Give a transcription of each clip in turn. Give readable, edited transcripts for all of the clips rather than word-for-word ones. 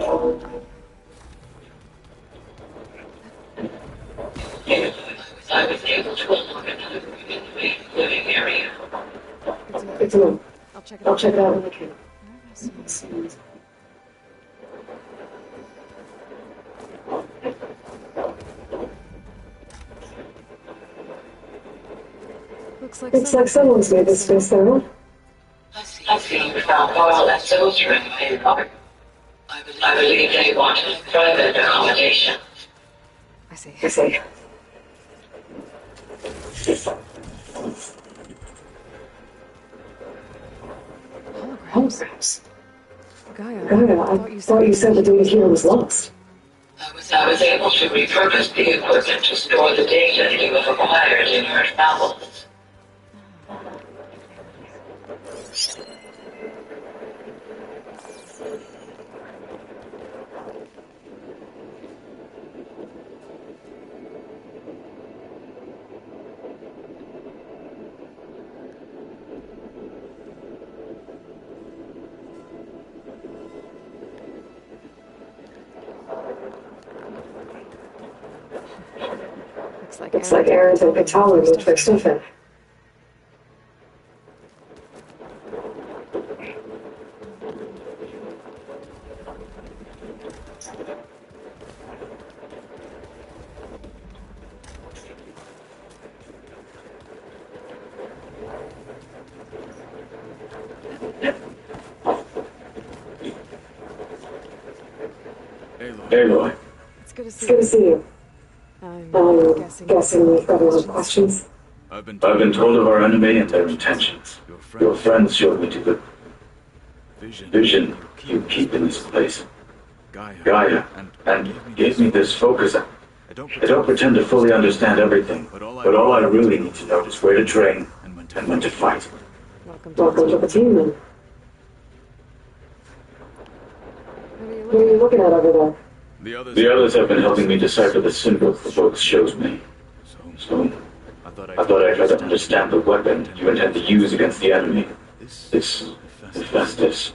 I was able to unlock another room in the main living area. It's on. I'll check it out when I can. Looks like someone's made this space their own. I see you found oil and soldier in the main part. I believe they wanted private accommodation. I see. Holograms. Gaia, I thought you said the data here was lost. I was able to repurpose the equipment to store the data you have acquired in your travels. Looks like Aaron took a tower to fix stuff in. Hey, Lloyd. It's good to see you. I'm guessing you've got a lot of questions. I've been told of our enemy and their intentions. Your friends showed me to the vision you keep in this place. Gaia, and gave me this focus. I don't pretend to fully understand everything, but all I really need to know is where to train and when to fight. Welcome to the team, then. What are you looking at over there? The others have been helping me decipher the symbols the book shows me. So, I thought I'd try to understand the weapon you intend to use against the enemy. This Hephaestus.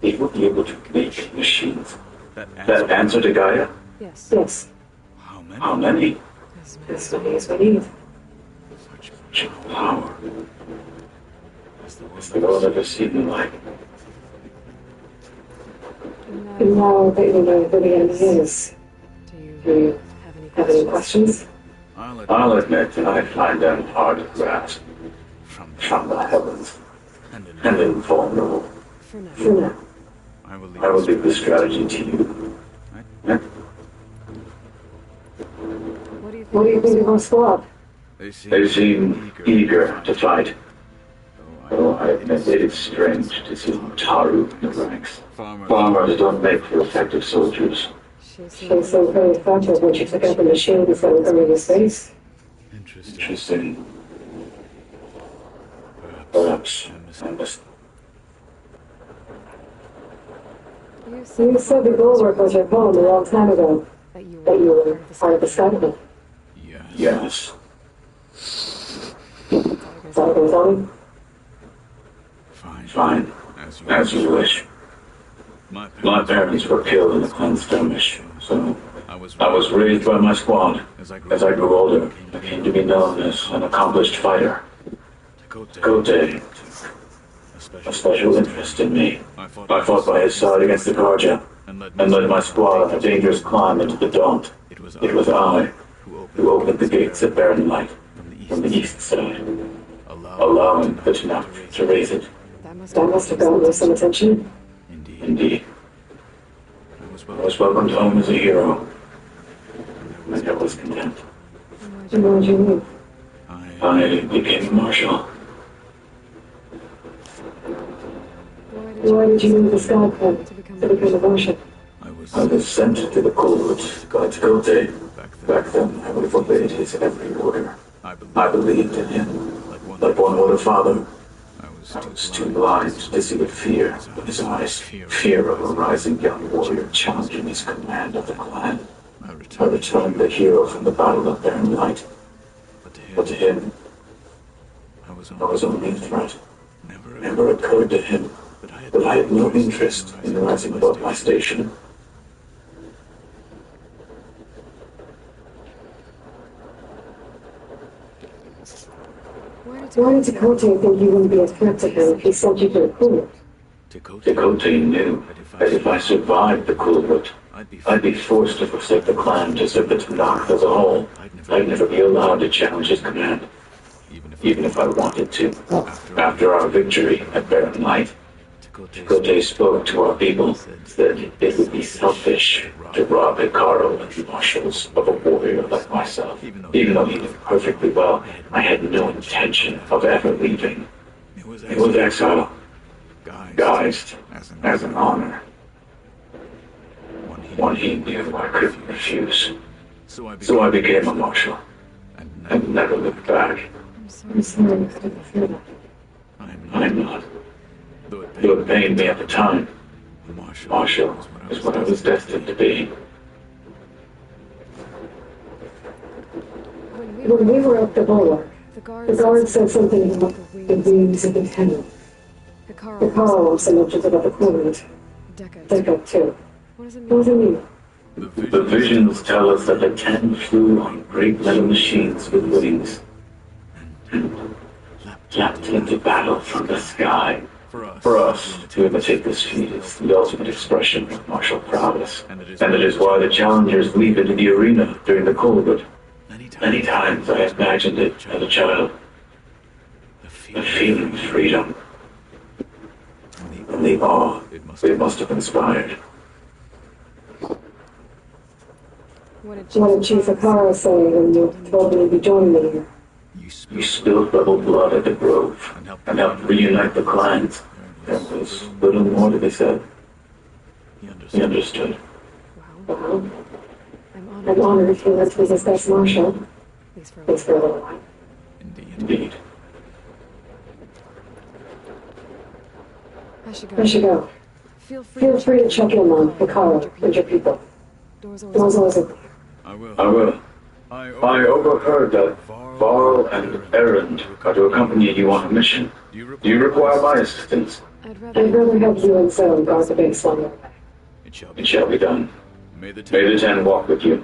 It will be able to make machines. That answer to Gaia? Yes. How many? As many as we need. Such power. Has the world ever seen the like? And now that you know who the enemy is, do you have any questions? I'll admit that I find them hard to grasp. From the heavens. And invulnerable. For now. I will leave the strategy to you. Right? What do you think of our squad? They seem eager to fight. Though I admit it is strange to see Taru in the ranks. Farmers don't make for effective soldiers. She was so very effective when she took out the machines that were coming to space. Interesting. Perhaps I must. You said the bulwark was your home a long time ago. That you were part of the Skyline. Yes. Is that what you're telling me? Fine. As you wish. My parents were killed in a clan skirmish, so I was raised by my squad. As I grew older, I came to be known as an accomplished fighter. Kote took a special interest in me. I fought by his side against the Karja, and led my squad on a dangerous climb into the Daunt. It was I who opened the gates at Barren Light from the east side, allowing the Tanakh to raise it. That must have gotten you some attention. Indeed. I was welcomed home as a hero. And I was content. And what did you mean? I became a marshal. Why did you leave the Sky Clan to become a marshal? I was sent to the court by Kote. Back then, I would have obeyed his every order. I believed in him, like one older father. I was too blind to see the fear in his eyes. Fear of a rising young warrior challenging his command of the clan. I returned the hero from the battle of Barren Light. But to him, I was only a threat. Never occurred to him but I had no interest in rising above my station. Why did Dakota think you wouldn't be a threat to him if he sent you to the cooler? Dakota knew that if I survived the Coolwood, I'd be forced to forsake the clan to serve the Tanakh as a whole. I'd never be allowed to challenge his command, even if I wanted to. After our victory at Barren Light, Dakota spoke to our people, said it would be selfish to rob Hikaru and the marshals of a warrior like myself. Even though he knew perfectly well I had no intention of ever leaving. It was exile, guised as an honor. One he knew I couldn't refuse. So I became a marshal, and never looked back. I'm sorry you had to feel that. I'm not. Though it pained me at the time, marshal is what I was destined to be. When we were at the bulwark, the guard said something about the wings of the tenant. Hikaru also mentioned about the Coolwood. Deca too. What does it mean? The visions tell us that the Ten flew on great metal machines with wings and leapt into battle from the sky. For us to imitate this feat is the ultimate expression of martial prowess, and it is why the challengers leap into the arena during the Coolwood. Many times I imagined it as a child. The feeling of freedom and the awe it must have inspired. What did Chief Hikaru say when you told me you'd be joining me here? You spilled rebel blood at the Grove and helped reunite the clans. There was little more to be said. He understood. Well, I'm honored if he lets me discuss Marshall. At least for a little while. Indeed. I should go. Feel free to check in on Hikaru and your people. Door's always open. I will. I overheard that Varl and Erend are to accompany you on a mission. Do you require my assistance? I'd rather have you and Zoe guard the base longer. It shall be done. May the Ten walk with you.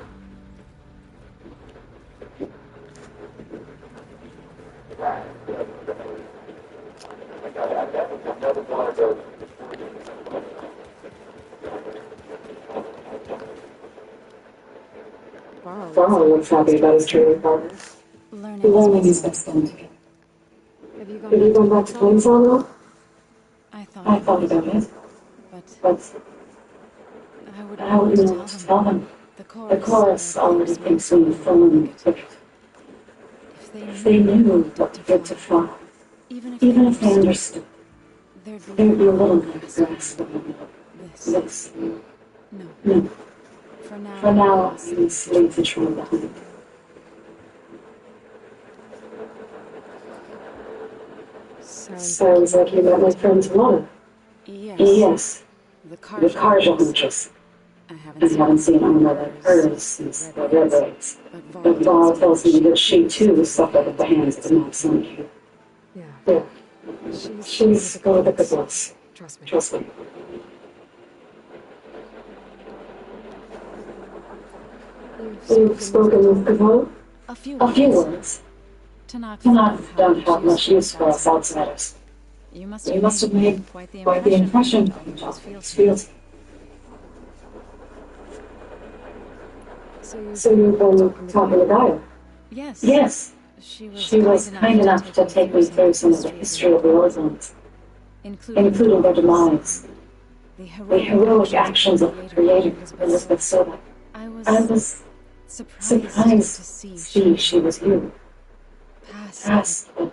Varl looks happy about his training partners. Learning is best done together. Have you gone back to Plains at all? I thought about it, but I wouldn't know what to tell them. The chorus already thinks we've fallen a ticket. If they knew what to get to fly, even if they understood, there'd be a little more grasp of this. No. For now, I must leave the train behind. Sounds like you met my friend Lana. Yes. The cargo huntress. I haven't seen armor like hers since the Red Raids. But Varl tells me that she too suffered at the hands of the Maps on you. Yeah. She's going with the good ones. Trust me. You've spoken with Capone? A few words. Tanakh don't have much use for us outsiders. You must have made quite the impression on these fields. So you've been talking to Gaia? Yes. She was kind enough to take me through some of the history of the Orphans, including their demise, the heroic actions of the creator, Elizabeth Soba. I was surprised to see she was you. Past, but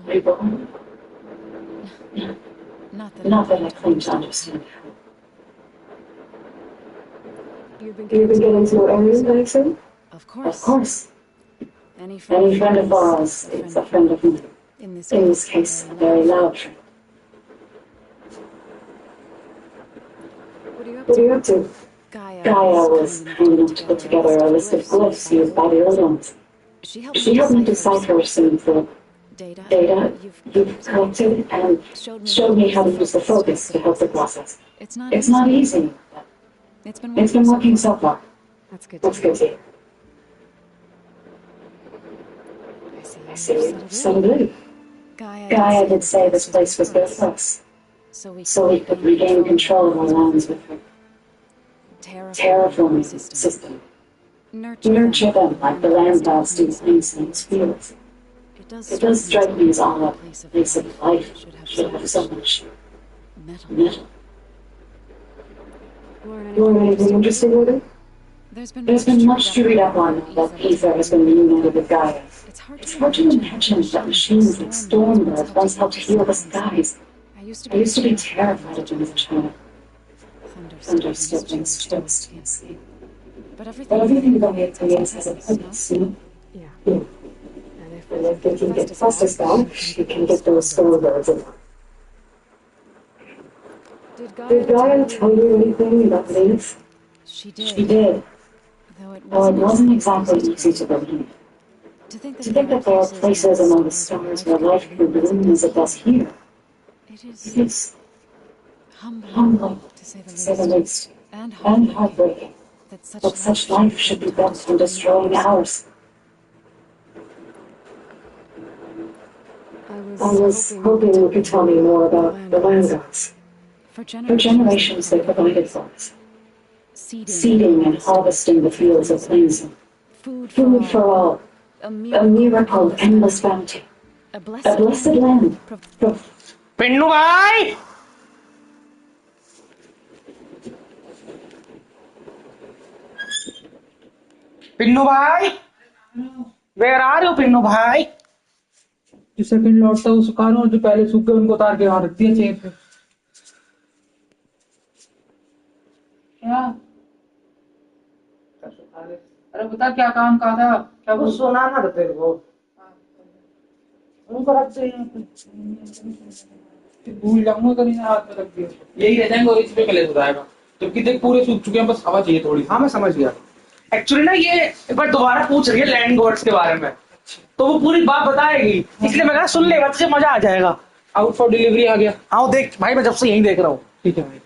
reborn. Not that I claim to understand how. You've been getting to know Arian, I assume? Of course. Any friend of ours is a friend of mine. In this case, a very loud friend. What are you up to? Gaia was kind enough to put together a list of glyphs used by the Old Ones. She helped me decipher some of the data you've collected and showed me how to use the focus to help the process. It's not easy, but it's been working so far. That's good That's to good to hear. hear. I I see see you've you've settled in. Gaia Gaia did say this place was built for us, so we could regain control of our lands with her terraforming system. Nurture them like the land gods do plants and fields. It does strike me as all a place of life should have so much metal. You learn anything interesting with it? There's been much to read up on that ether has been reunited with Gaia. It's hard to imagine that machines like Stormbird once helped heal the skies. I used to be terrified of them as a child. Thunder still brings chills to my skin. But everything Gaia creates has a purpose, you know? Yeah. Yeah. And if they can get Foster's back, she can get those Stormbirds in. Did Gaia tell you anything about Venus? She did, though it wasn't exactly easy to believe. To think that there are places among the stars where life can bloom as it does here, it is humbling, to say the least, and heartbreaking that such life should be bent on destroying ours. I was hoping you could tell me more about the land gods. For generations they provided for us, seeding and harvesting the fields of plains, food for all, a miracle of endless bounty, a blessed land. Pinnu भाई पिन्नू भाई where are you Pinnu भाई जो second लौट था वो सुखा रहा हूँ जो पहले सूख गए उनको उतार के वहां रख दिया चेयर पे क्या अरे बता क्या काम कहा था क्या वो सुना ना तेरे को उनको रख भूल जाऊंगा कभी ना हाथ में रख दिया यही रह जाएंगे और इस पे कलेश हो जाएगा जबकि देख पूरे सूख चुके हैं बस हवा चाहिए थोड़ी हाँ मैं समझ गया एक्चुअली ना ये एक बार दोबारा पूछ रही है लैंड गॉड्स के बारे में तो वो पूरी बात बताएगी इसलिए मैं कहा सुन लेगा तुझे मजा आ जाएगा आउट फॉर डिलीवरी आ गया हाँ देख भाई मैं जब से यही देख रहा हूँ ठीक है भाई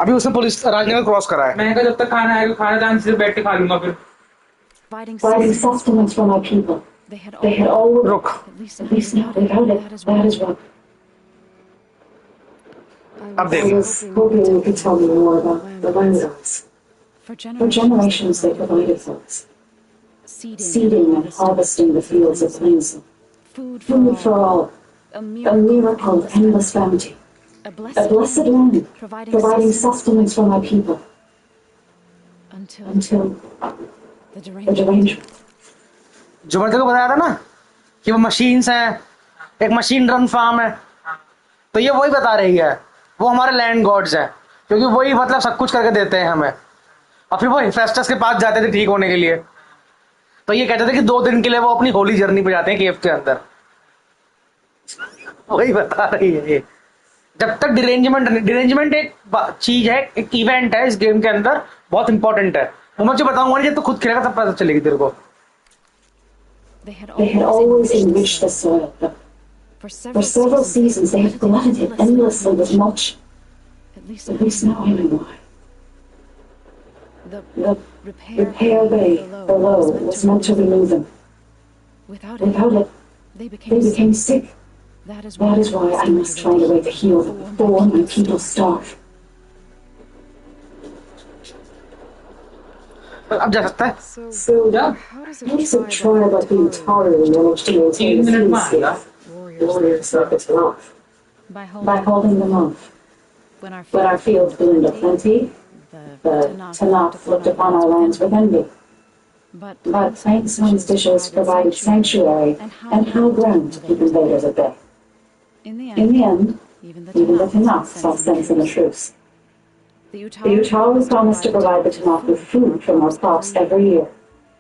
अभी उसने पुलिस राजनगर क्रॉस करा है मैं कहा जब तक खाना आएगा खाना दान से बैठ के खा लूंगा फिर Providing sustenance for my people. They had all रुक at least now without it. That is what. अब I देख was hoping you could tell me more about the land gods. For generations they provided for us, seeding and harvesting the fields of plains, food for all, a miracle of endless bounty, a blessed land, providing sustenance for my people. Until the derangement. जो मैं तेरे को बताया था ना कि वो machines हैं एक मशीन रन फार्म है तो ये वही बता रही है वो हमारे लैंड गॉड्स हैं क्योंकि वही मतलब सब कुछ करके देते हैं हमें और फिर वो हिफेस्टस के पास जाते थे ठीक होने के लिए तो ये कहते थे कि 2 दिन के लिए वो अपनी होली जर्नी पे जाते हैं केव के अंदर वही बता रही है ये जब तक डिरेंजमेंट एक चीज है एक इवेंट है इस गेम के अंदर बहुत इंपॉर्टेंट है वो मैं तुझे बताऊंगा नहीं जब तू खुद खेलेगा तब पता चलेगी तेरे को They had always enriched the soil, but for several seasons they had glutted it endlessly with mulch. At least now I know why. The repair bay below was meant to remove them. Without it, they became sick. That is why I must find a way to heal them before my people starve. अब जा सकता है So, how does a tribe like the Utaru manage to maintain the peace warriors like the Tanakh? By holding them off. When our fields bloomed plenty, the Tanakh looked upon our lands with envy. But Saint Sun's dishes provided sanctuary and high ground to keep invaders at bay. In the end, even the Tanakh saw sense in the truce. The Utaru promised to provide the Tanakh with food from our crops every year.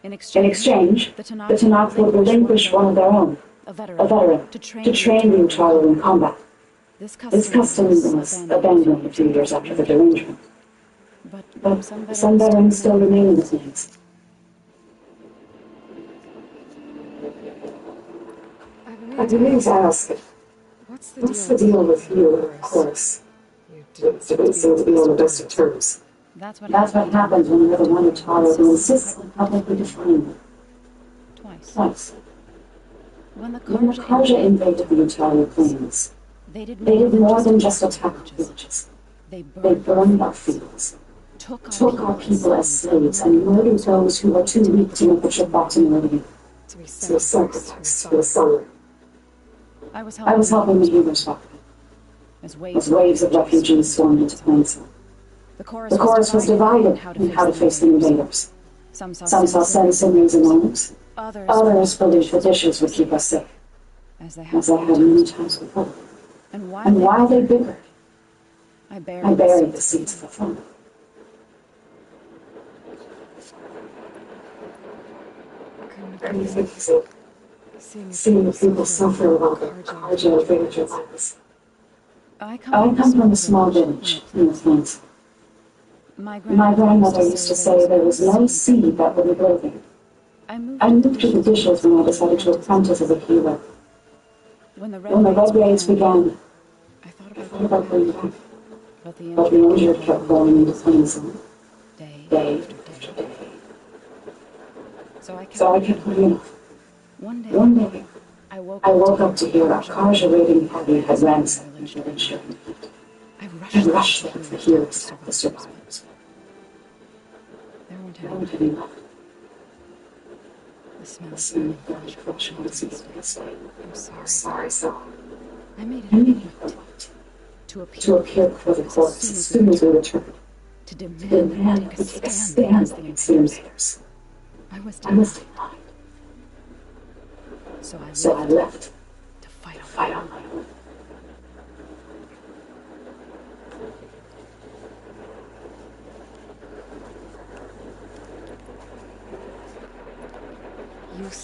In exchange, the Tanakh would relinquish one of their own, a veteran, to train the Utaru in combat. This custom was abandoned a few years after the derangement. But some veterans still remain in the plains. I didn't ask. What's What's the deal with you, of course? You Didn't seem to be on the best of terms. That's what That's what happens when you're the one in charge who insists on publicly defining you. Twice. When the When the Karja invaded the Utari plains, they did more than just attack our villages. They They burned our fields, took our people as slaves, and murdered those who were too weak to make the trip back to Meridian. to be So sacrificed for the summer. I was I was helping the healers back then, as waves of refugees stormed into Plainsville. The The chorus was divided in how to face the invaders. Some saw Some saw Simmons and arms. Others believed the dishes would keep us safe, as they as they had many times before. And And while they bickered, I I buried the seeds of the fun. couldn't You think so? Seeing the people suffer while the Karja invaded your lands. I I come from a small village in the plains. My My grandmother used to say there was no seed that wouldn't grow there. I moved to the dishes when I decided to apprentice as a healer. When the When the Red Raids began, I I thought about going back, but but the injured kept going into Plainsville, day after day. So So I kept putting it off. One day, I I woke up to hear a Karja raiding party had ransacked my village during the night. I I rushed there for healers to help the survivors. There weren't There any weren't any left. The smell The of smell burning of burning flesh flesh haunts me haunts me to to this this day. day. I'm I'm sorry. sorry, so I made I it made a it a point point to to appear appear before the as courts as soon as we returned, to to demand demand that that we we take take a a stand stand against the against the invaders. invaders. I was I was denied, denied, so I so I left left to fight to on fight my on own. my own.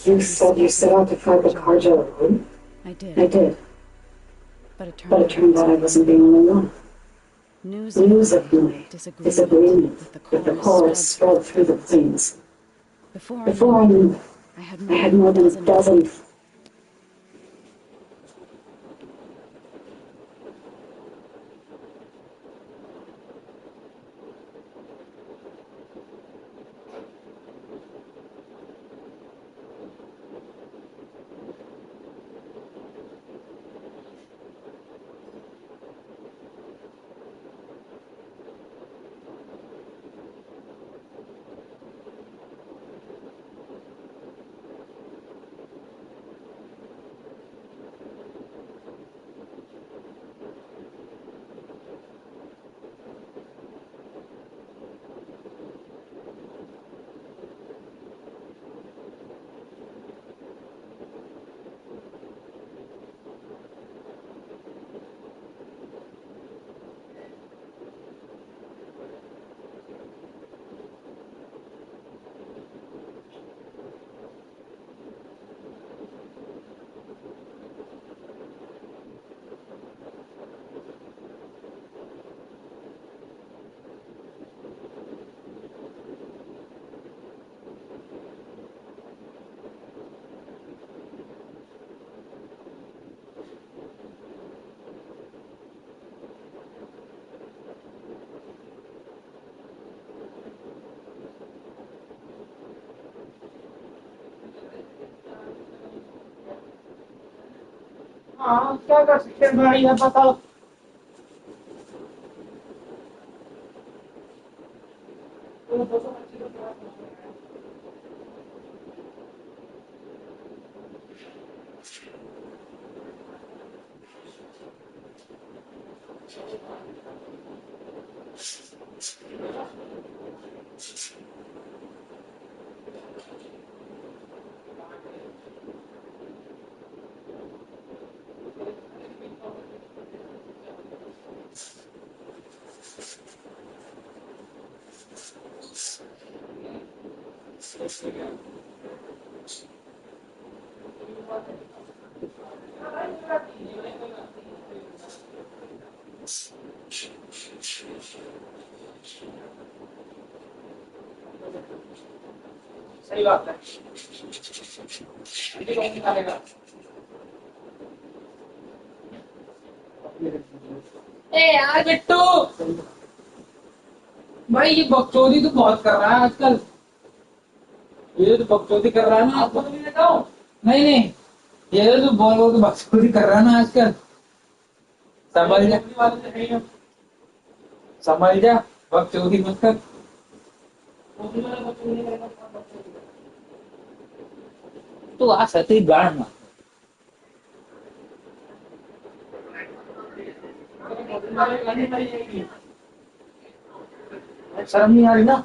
You said you set out to fight the Karja alone? I did. I did, But but it turned out I wasn't the only one. News News of my my disagreement disagreement with the chorus spread through the plains. Before Before I knew it, I had I had more than a dozen. हाँ क्या कर सकते हैं भाई आप बताओ सही बात है ए यार बिट्टू भाई, ये बकचोदी तो बहुत कर रहा है आजकल। ये तो बकचोदी कर रहा है ना, आपको तो नहीं देता हूँ। नहीं नहीं, ये तो बहुत बहुत बकचोदी कर रहा है ना आजकल। समझ जा, समझ जा, बकचोदी मत कर। तो आ सकती गाड़ ना, शर्म नहीं आ रही ना।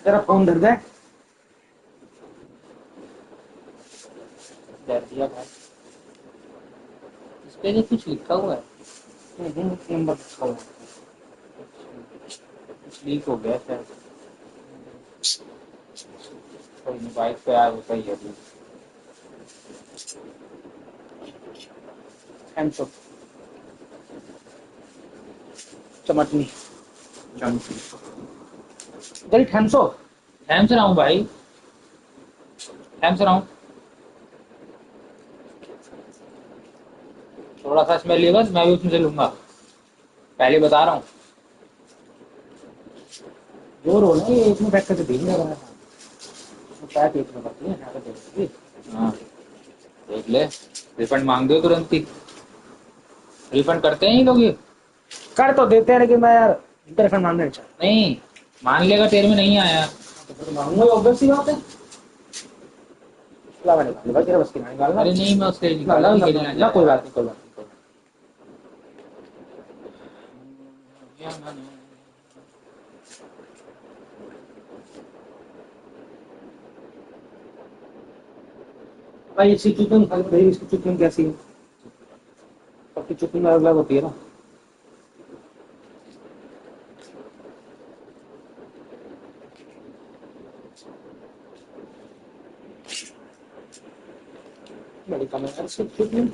तेरा फोन धर दे। धर दिया भाई। इस पे भी कुछ लिखा हुआ है। नंबर लिखा हुआ है। कुछ लीक हो गया शायद। कोई नहीं, बाइक पे आया होता ही है अभी। हैंड्स चमटनी गली ठैमसो ठैम से रहा हूँ भाई, ठैम से रहा हूँ। थोड़ा सा स्मेल लेगा मैं भी उसमें से लूंगा, पहले बता रहा हूँ। जोर हो ना, ये इसमें पैक करके भेज रहा है, पैक एक में करती है, यहाँ पे देखिए। हाँ देख ले, रिफंड मांग दो तुरंत ही। रिफंड करते हैं ये लोग, ये कर तो देते हैं, लेकिन मैं यार रिफंड मांगने नहीं मान लेगा तेरे में नहीं आया तो मांगूंगा, ऑब्वियस सी बात है। तेरा बस की नहीं निकालना। अरे नहीं, मैं उसके निकाला ना, कोई बात नहीं, कोई बात नहीं। भाई इसकी चुकन भाई, इसकी चुकन कैसी है? सबकी चुकन अलग अलग होती है ना। बड़ी कम है इसकी चुकन।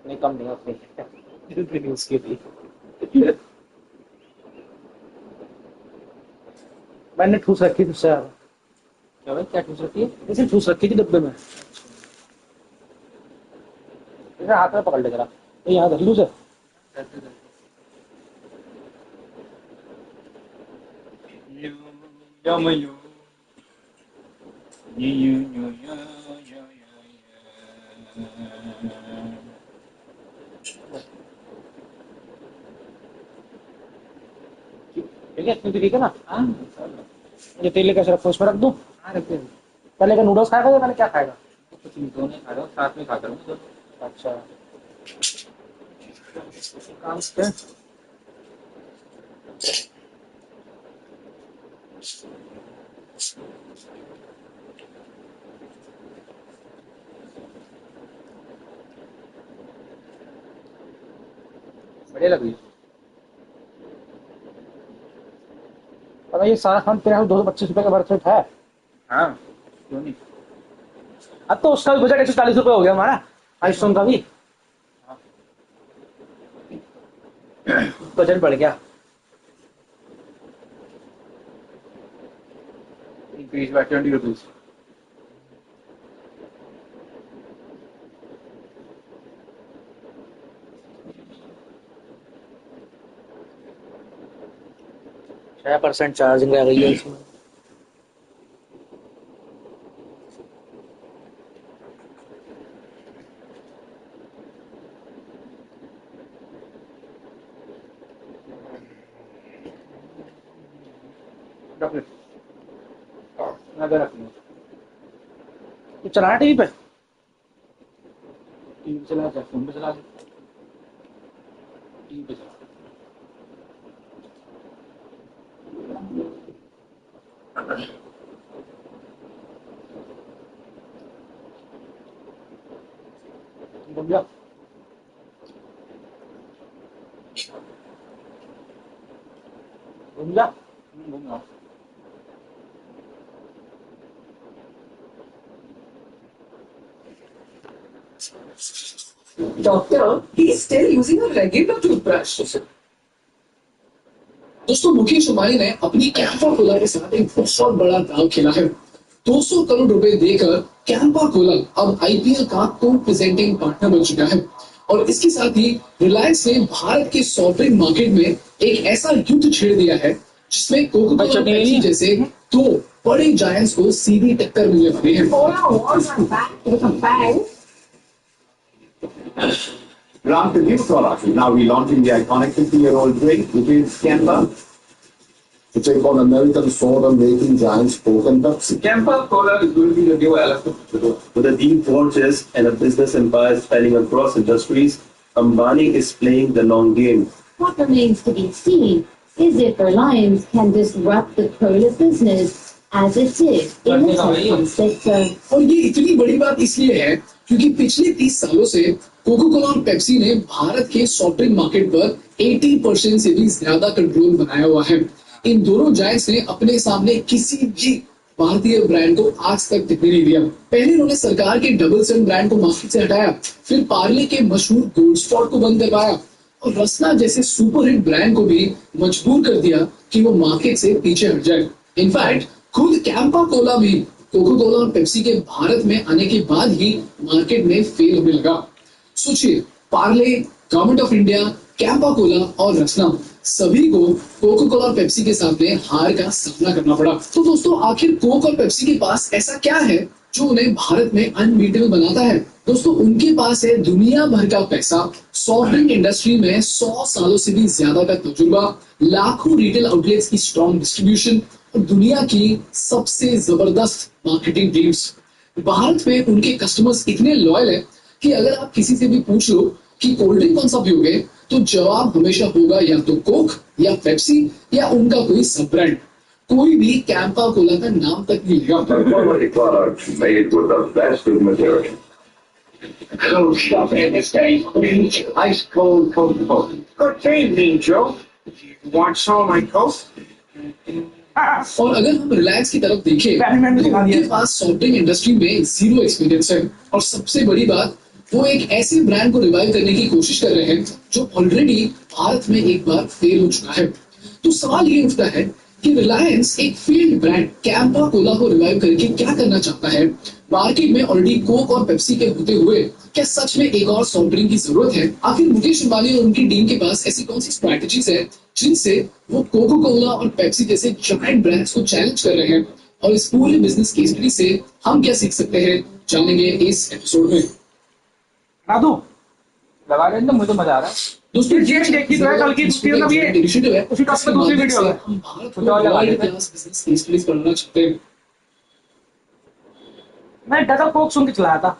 नहीं कम नहीं होती उसके लिए। मैंने ठूस रखी थी उससे। क्या भाई, क्या ठूस रखी है? इसे ठूस रखी थी डब्बे में, इसे हाथ में पकड़ ले जरा, ये यहाँ धर लू से। ठीक है, इतनी ठीक है ना? हाँ, ये तेल कैसे रखो, इसमें रख दूँ? हाँ रख दे। पहले का नूडल्स खाएगा या मैंने क्या खाएगा? कुछ दोनों खा रहा हूँ, साथ में खाता हूँ। अच्छा काम पे बढ़िया लगी। पता ये सारा खान तेरा 225 रुपए का बर्थ रेट है। हाँ क्यों नहीं, अब तो उसका भी बजट 140 रुपए हो गया हमारा, आइसोन का भी बजट बढ़ गया। Increase by 20 rupees. छह % चार्जिंग रह गई है इसमें। तू चला टीवी पे, टीवी पे चला, फोन पे चला, टीवी पे चला। घूम जा, घूम जा, घूम जा। Doctor, he's still using a regular toothbrush. दोस्तों मुकेश अंबानी ने अपनी कैंपा कोला के साथ एक बहुत बड़ा दाव खेला है। 200 करोड़ रुपए देकर कैंपा कोला अब आईपीएल का को प्रेजेंटिंग पार्टनर बन चुका है और इसके साथ ही रिलायंस ने भारत के सॉफ्ट ड्रिंक मार्केट में एक ऐसा युद्ध छेड़ दिया है जिसमें कोको कोला और पेप्सी जैसे दो बड़े जायंट्स को सीधी टक्कर मिलने वाली है। Launched a new product. Now we're launching the iconic 50-year-old drink, which is Campa. To take on American soda making giants Coke and Pepsi. Campa Cola is going to be the new elephant. With a deep fortress and a business empire spanning across industries, Ambani is playing the long game. What remains to be seen is if Reliance can disrupt the cola business as it did in the telecom sector. और ये इतनी बड़ी बात इसलिए है क्योंकि पिछले 30 सालों से कोको कोला और पेप्सी ने भारत के सॉफ्ट ड्रिंक मार्केट पर 80% से भी ज्यादा कंट्रोल बनाया हुआ है। इन दोनों जायंट्स ने अपने सामने किसी भी भारतीय ब्रांड को आज तक टिकने नहीं दिया। पहले उन्होंने सरकार के डबल सन ब्रांड को मार्केट से हटाया, फिर पार्ले के मशहूर गोल्ड स्पॉट को बंद करवाया और रसना जैसे सुपरहिट ब्रांड को भी मजबूर कर दिया कि वो मार्केट से पीछे हट जाए। इनफैक्ट खुद कैंपा कोला भी कोको कोला और पेप्सी के भारत में आने के बाद ही मार्केट में फेल होने लगा। सोचिए, Parle, government of India, Campa Cola और रसना सभी को कोको कोला और पेप्सी के सामने हार का सामना करना पड़ा। तो दोस्तों आखिर कोक और पेप्सी के पास ऐसा क्या है जो उन्हें भारत में अनबीटेबल बनाता है? दोस्तों उनके पास है दुनिया भर का पैसा, सॉफ्ट ड्रिंक इंडस्ट्री में 100 सालों से भी ज्यादा का तजुर्बा, लाखों रिटेल आउटलेट्स की स्ट्रॉन्ग डिस्ट्रीब्यूशन और दुनिया की सबसे जबरदस्त मार्केटिंग टीम्स। भारत में उनके कस्टमर्स इतने लॉयल है कि अगर आप किसी से भी पूछ लो कि कोल्ड ड्रिंक कौन सा पियोगे तो जवाब हमेशा होगा या तो कोक या पेप्सी या उनका कोई सब ब्रांड। कोई भी कैंपा कोला का नाम तक नहीं लेगा। Quality products made with the best of material. Cold stuff in this day means ice cold Coca-Cola. Good evening, Joe. You want some of my Coke? और अगर हम रिलायंस की तरफ देखें तो उनके पास सॉफ्ट ड्रिंक इंडस्ट्री में जीरो एक्सपीरियंस है और सबसे बड़ी बात वो एक ऐसे ब्रांड को रिवाइव करने की कोशिश कर रहे हैं जो ऑलरेडी भारत में एक बार फेल हो चुका है। तो सवाल ये उठता है कि रिलायंस एक फेल्ड ब्रांड कैंपा कोला को रिवाइव करके क्या करना चाहता है? मार्केट में ऑलरेडी कोक और पेप्सी के होते हुए क्या सच में एक और सॉफ्ट ड्रिंक की जरूरत है? आखिर मुकेश अंबानी और उनकी टीम के पास ऐसी कौन सी स्ट्रैटेजीज है जिनसे वो कोको कोला और पेप्सी जैसे जायंट ब्रांड्स को चैलेंज कर रहे हैं? और इस पूरे बिजनेस केस स्टडी से हम क्या सीख सकते हैं जानेंगे इस एपिसोड में। लगा रहे हैं, मुझे मजा आ रहा है। दोस्तों ये देखी तो है कल की दूसरी मतलब ये इनिशिएटिव है, उसी टॉपिक पे दूसरी वीडियो है। हम भारत को world class business case studies बनाना चाहते हैं। मैं डबल कोक सुन के चलाया था।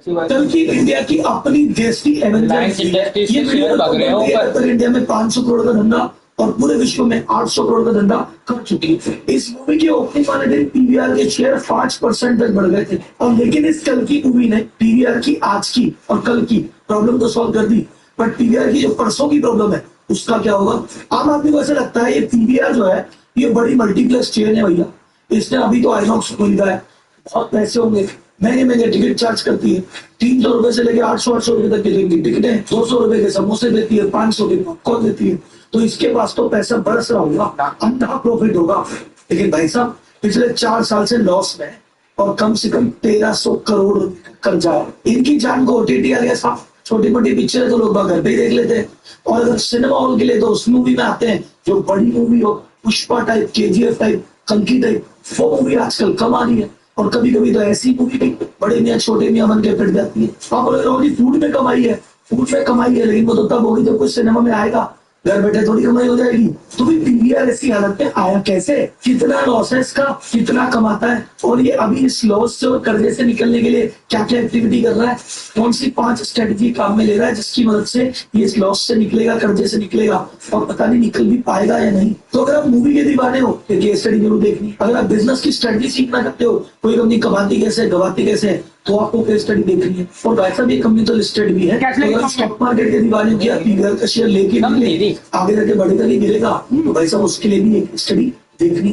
कल की इंडिया की अपनी देश की एवेंजर्स ये वीडियो इंडिया में 500 करोड़ का धंधा और पूरे विश्व में 800 करोड़ का धंधा कर चुकी है। इस मूवी के ओपनिंग वाले दिन पीवीआर के शेयर 5% तक बढ़ गए थे और लेकिन इस कल की मूवी ने पीवीआर की आज की और कल की प्रॉब्लम तो सॉल्व कर दी, बट पीवीआर की जो परसों की प्रॉब्लम है उसका क्या होगा? आम आदमी को ऐसा लगता है ये पीवीआर जो है ये बड़ी मल्टीप्लेक्स चेन है भैया, इसने अभी तो आइनॉक्स खरीदा है, बहुत पैसे होंगे, महंगे महंगे टिकट चार्ज करती है, 300 रुपए से लेके 800 रुपए तक की टिकटें, 200 रुपए के समोसे देती है, 500 के पॉपकॉर्न देती है, तो इसके पास तो पैसा बरस रहा होगा, अंधा प्रॉफिट होगा। लेकिन भाई साहब पिछले 4 साल से लॉस में और कम से कम 1300 करोड़ कर्जा है। इनकी जान को ओटीटी आ गया साहब, छोटी मोटी पिक्चर तो लोग घर पे ही देख लेते हैं और अगर सिनेमा हॉल के लिए तो उस मूवी में आते हैं जो बड़ी मूवी हो, पुष्पा टाइप, केजीएफ टाइप, कंकी टाइप, वो मूवी आजकल कम आ रही है। और कभी कभी तो ऐसी मूवी भी बड़े मियाँ छोटे मियाँ बन के फिट जाती है। आप बोले रहोगी फूड में कमाई है, फूड में कमाई है, लेकिन वो तो तब होगी जब कुछ सिनेमा में आएगा, घर बैठे थोड़ी कमाई हो जाएगी। तो भी पीवीआर ऐसी हालत में आया कैसे? कितना लॉस है इसका, कितना कमाता है और ये अभी इस लॉस से और कर्जे से निकलने के लिए क्या क्या एक्टिविटी कर रहा है, कौन सी 5 स्ट्रेटेजी काम में ले रहा है जिसकी मदद से ये इस लॉस से निकलेगा, कर्जे से निकलेगा और पता नहीं निकल भी पाएगा या नहीं। तो अगर आप मूवी के दीवाने हो तो केस स्टडी जरूर देखनी। अगर आप बिजनेस की स्ट्रेटेजी सीखना चाहते हो, कोई कंपनी कमाती कैसे, गवाती कैसे है, तो आपको केस स्टडी देखनी है। और वैसा भी कंपनी तो लिस्टेड भी है। अगर स्टॉक मार्केट के दीवाने हो, पीवीआर का शेयर लेके आगे जाके बढ़ेगा नहीं गिरेगा, तो भाई साहब उसके लिए भी एक स्टडी देखनी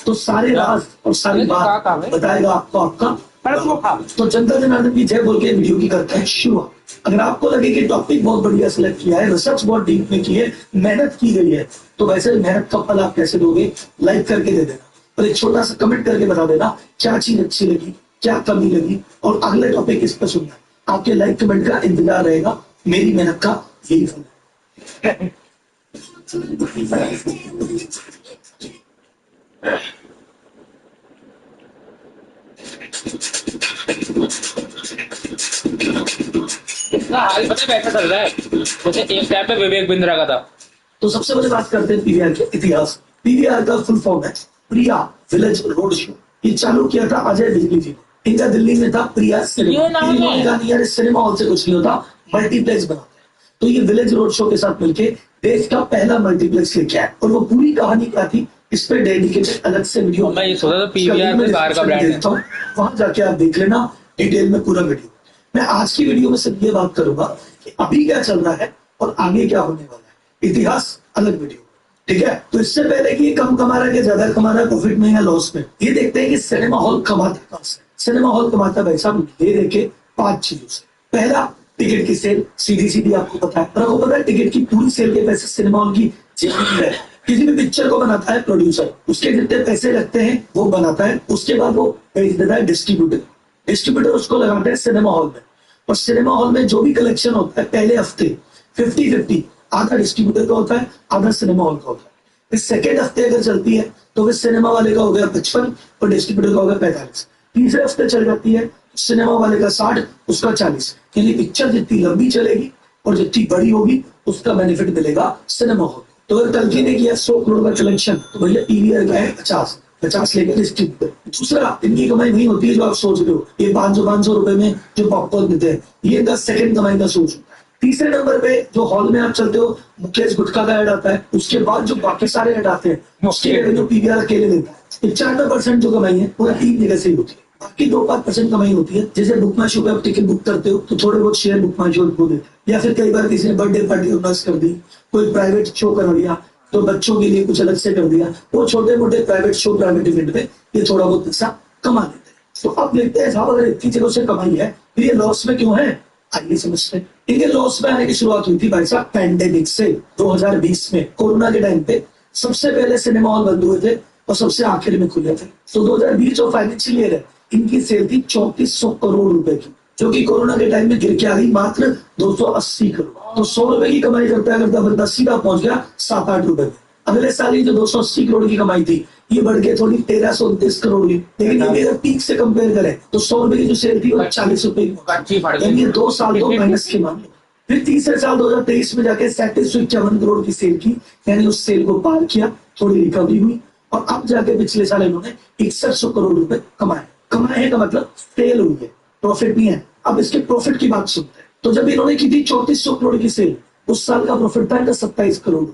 तो सारे राज और सारी बात बताएगा आपको आपका। तो जनता जनार्दन की जय बोल के वीडियो की करते हैं शुरुआत। अगर आपको लगे कि टॉपिक बहुत बढ़िया सिलेक्ट किया है, रिसर्च बहुत डीप में की है, मेहनत की गई है, तो वैसे मेहनत का फल आप कैसे दोगे? लाइक करके दे देना और एक छोटा सा कमेंट करके बता देना क्या चीज अच्छी लगी, क्या कमी लगी और अगले टॉपिक किस पर सुनना है। आपके लाइक कमेंट का इंतजार रहेगा, मेरी मेहनत का यही फल है। हाल पता है कैसा चल रहा है, जैसे एक टाइम पे विवेक बिंद्रा का था। तो सबसे पहले बात करते हैं पीवीआर के इतिहास। पीवीआर का फुल फॉर्म है प्रिया विलेज रोड शो। ये चालू किया था अजय बिजली जी ने। इनका दिल्ली में था प्रिया सिनेमा। सिनेमा हॉल से कुछ नहीं होता, मल्टीप्लेक्स बनाते हैं। तो ये विलेज रोड शो के साथ मिलकर देश का पहला मल्टीप्लेक्स लेके आया और वो पूरी कहानी क्या थी इस पे डेडिकेटेड अलग से वीडियो मैं ये सोचा था पीवीआर में बाहर का ब्रांड है, वहां जाके आप देख लेना डिटेल में पूरा वीडियो। मैं आज की वीडियो में सिर्फ ये बात करूंगा कि अभी क्या चल रहा है और आगे क्या होने वाला है। इतिहास अलग वीडियो, ठीक है। तो इससे पहले कि ये कम कमा रहा है कि ज्यादा कमा रहा है, प्रॉफिट में या लॉस में, ये देखते हैं कि सिनेमा हॉल कमाता कहां से। सिनेमा हॉल कमाता भाई साहब ये देखे 5 चीजों से। पहला, टिकट की सेल। सीधी सीधी आपको पता है, पर आपको पता है टिकट की पूरी सेल के पैसे सिनेमा हॉल की जेब है। किसी भी पिक्चर को बनाता है प्रोड्यूसर, उसके जितने पैसे लगते हैं वो बनाता है, उसके बाद वो भेज देता है डिस्ट्रीब्यूटर। डिस्ट्रीब्यूटर उसको लगाते हैं सिनेमा हॉल में, और सिनेमा हॉल में जो भी कलेक्शन होता है पहले हफ्ते 50-50, आधा डिस्ट्रीब्यूटर का होता है, आधा सिनेमा हॉल का होता है। फिर सेकेंड हफ्ते अगर चलती है तो फिर सिनेमा वाले का हो गया 55 और डिस्ट्रीब्यूटर का हो गया 45। तीसरे हफ्ते चल जाती है सिनेमा वाले का 60, उसका 40। यानी पिक्चर जितनी लंबी चलेगी और जितनी बड़ी होगी उसका बेनिफिट मिलेगा सिनेमा हॉल। तो अगर कल्कि ने किया 100 करोड़ का कलेक्शन तो भैया पीवीआर का है 50 लेकर डिस्ट्रीब्यूटर। दूसरा, इनकी कमाई नहीं होती है जो आप सोच रहे हो, ये 500 रुपए में जो पॉपकॉर्न देते हैं, ये 10 सेकंड कमाई का सोच होता है। तीसरे नंबर पे जो हॉल में आप चलते हो मुकेश गुटखा का ऐड आता है, उसके बाद जो बाकी सारे ऐड आते हैं उसके रेवेन्यू पीवीआर अकेले देता है। 95% जो कमाई है पूरा 3 जगह से ही होती है, बाकी 2-5% कमाई होती है। जैसे बुक माई शो पे आप टिकट बुक करते हो तो थोड़े बहुत शेयर बुक माई शो को देते हैं, या फिर कई बार किसी ने बर्थडे पार्टी ऑर्गेनाइज कर दी, कोई प्राइवेट शो करा दिया तो बच्चों के लिए कुछ अलग से कर दिया, वो छोटे मोटे प्राइवेट शो प्राइवेट इवेंट में ये थोड़ा बहुत पैसा कमा लेते हैं। तो अब देखते हैं साहब अगर इतनी जगह से कमाई है फिर ये लॉस में क्यों है, आइए समझते हैं। इनके लॉस में आने की शुरुआत हुई थी भाई साहब पैंडेमिक से। 2020 में कोरोना के टाइम पे सबसे पहले सिनेमा हॉल बंद हुए थे और सबसे आखिर में खुले थे। तो 2020 जो फाइनेंशियल ईयर है इनकी सेल थी 3400 करोड़ रुपए की, जो कि कोरोना के टाइम में गिर के आ गई मात्र 280 करोड़। तो 100 रुपए की कमाई करता करता बंदा सीधा पहुंच गया 7-8 रुपए में। अगले साल ही जो 280 करोड़ की कमाई थी ये बढ़ के थोड़ी 1329 करोड़ हुई। लेकिन ये अगर पीक से कंपेयर करें तो 100 रुपए की जो सेल थी वो 40 रुपए की, यानी 2 साल तो माइनस के मान लो। फिर तीसरे साल 2023 में जाके 3751 करोड़ की सेल की, यानी उस सेल को पार किया, थोड़ी रिकवरी हुई और अब जाके पिछले साल इन्होंने 6100 करोड़ रुपए कमाए। कमाए का मतलब सेल हुई है, प्रॉफिट नहीं है। अब इसके प्रॉफिट की बात सुनते हैं। तो जब इन्होंने की थी 3400 करोड़ की सेल, उस साल का प्रॉफिट था इनका 27 करोड़,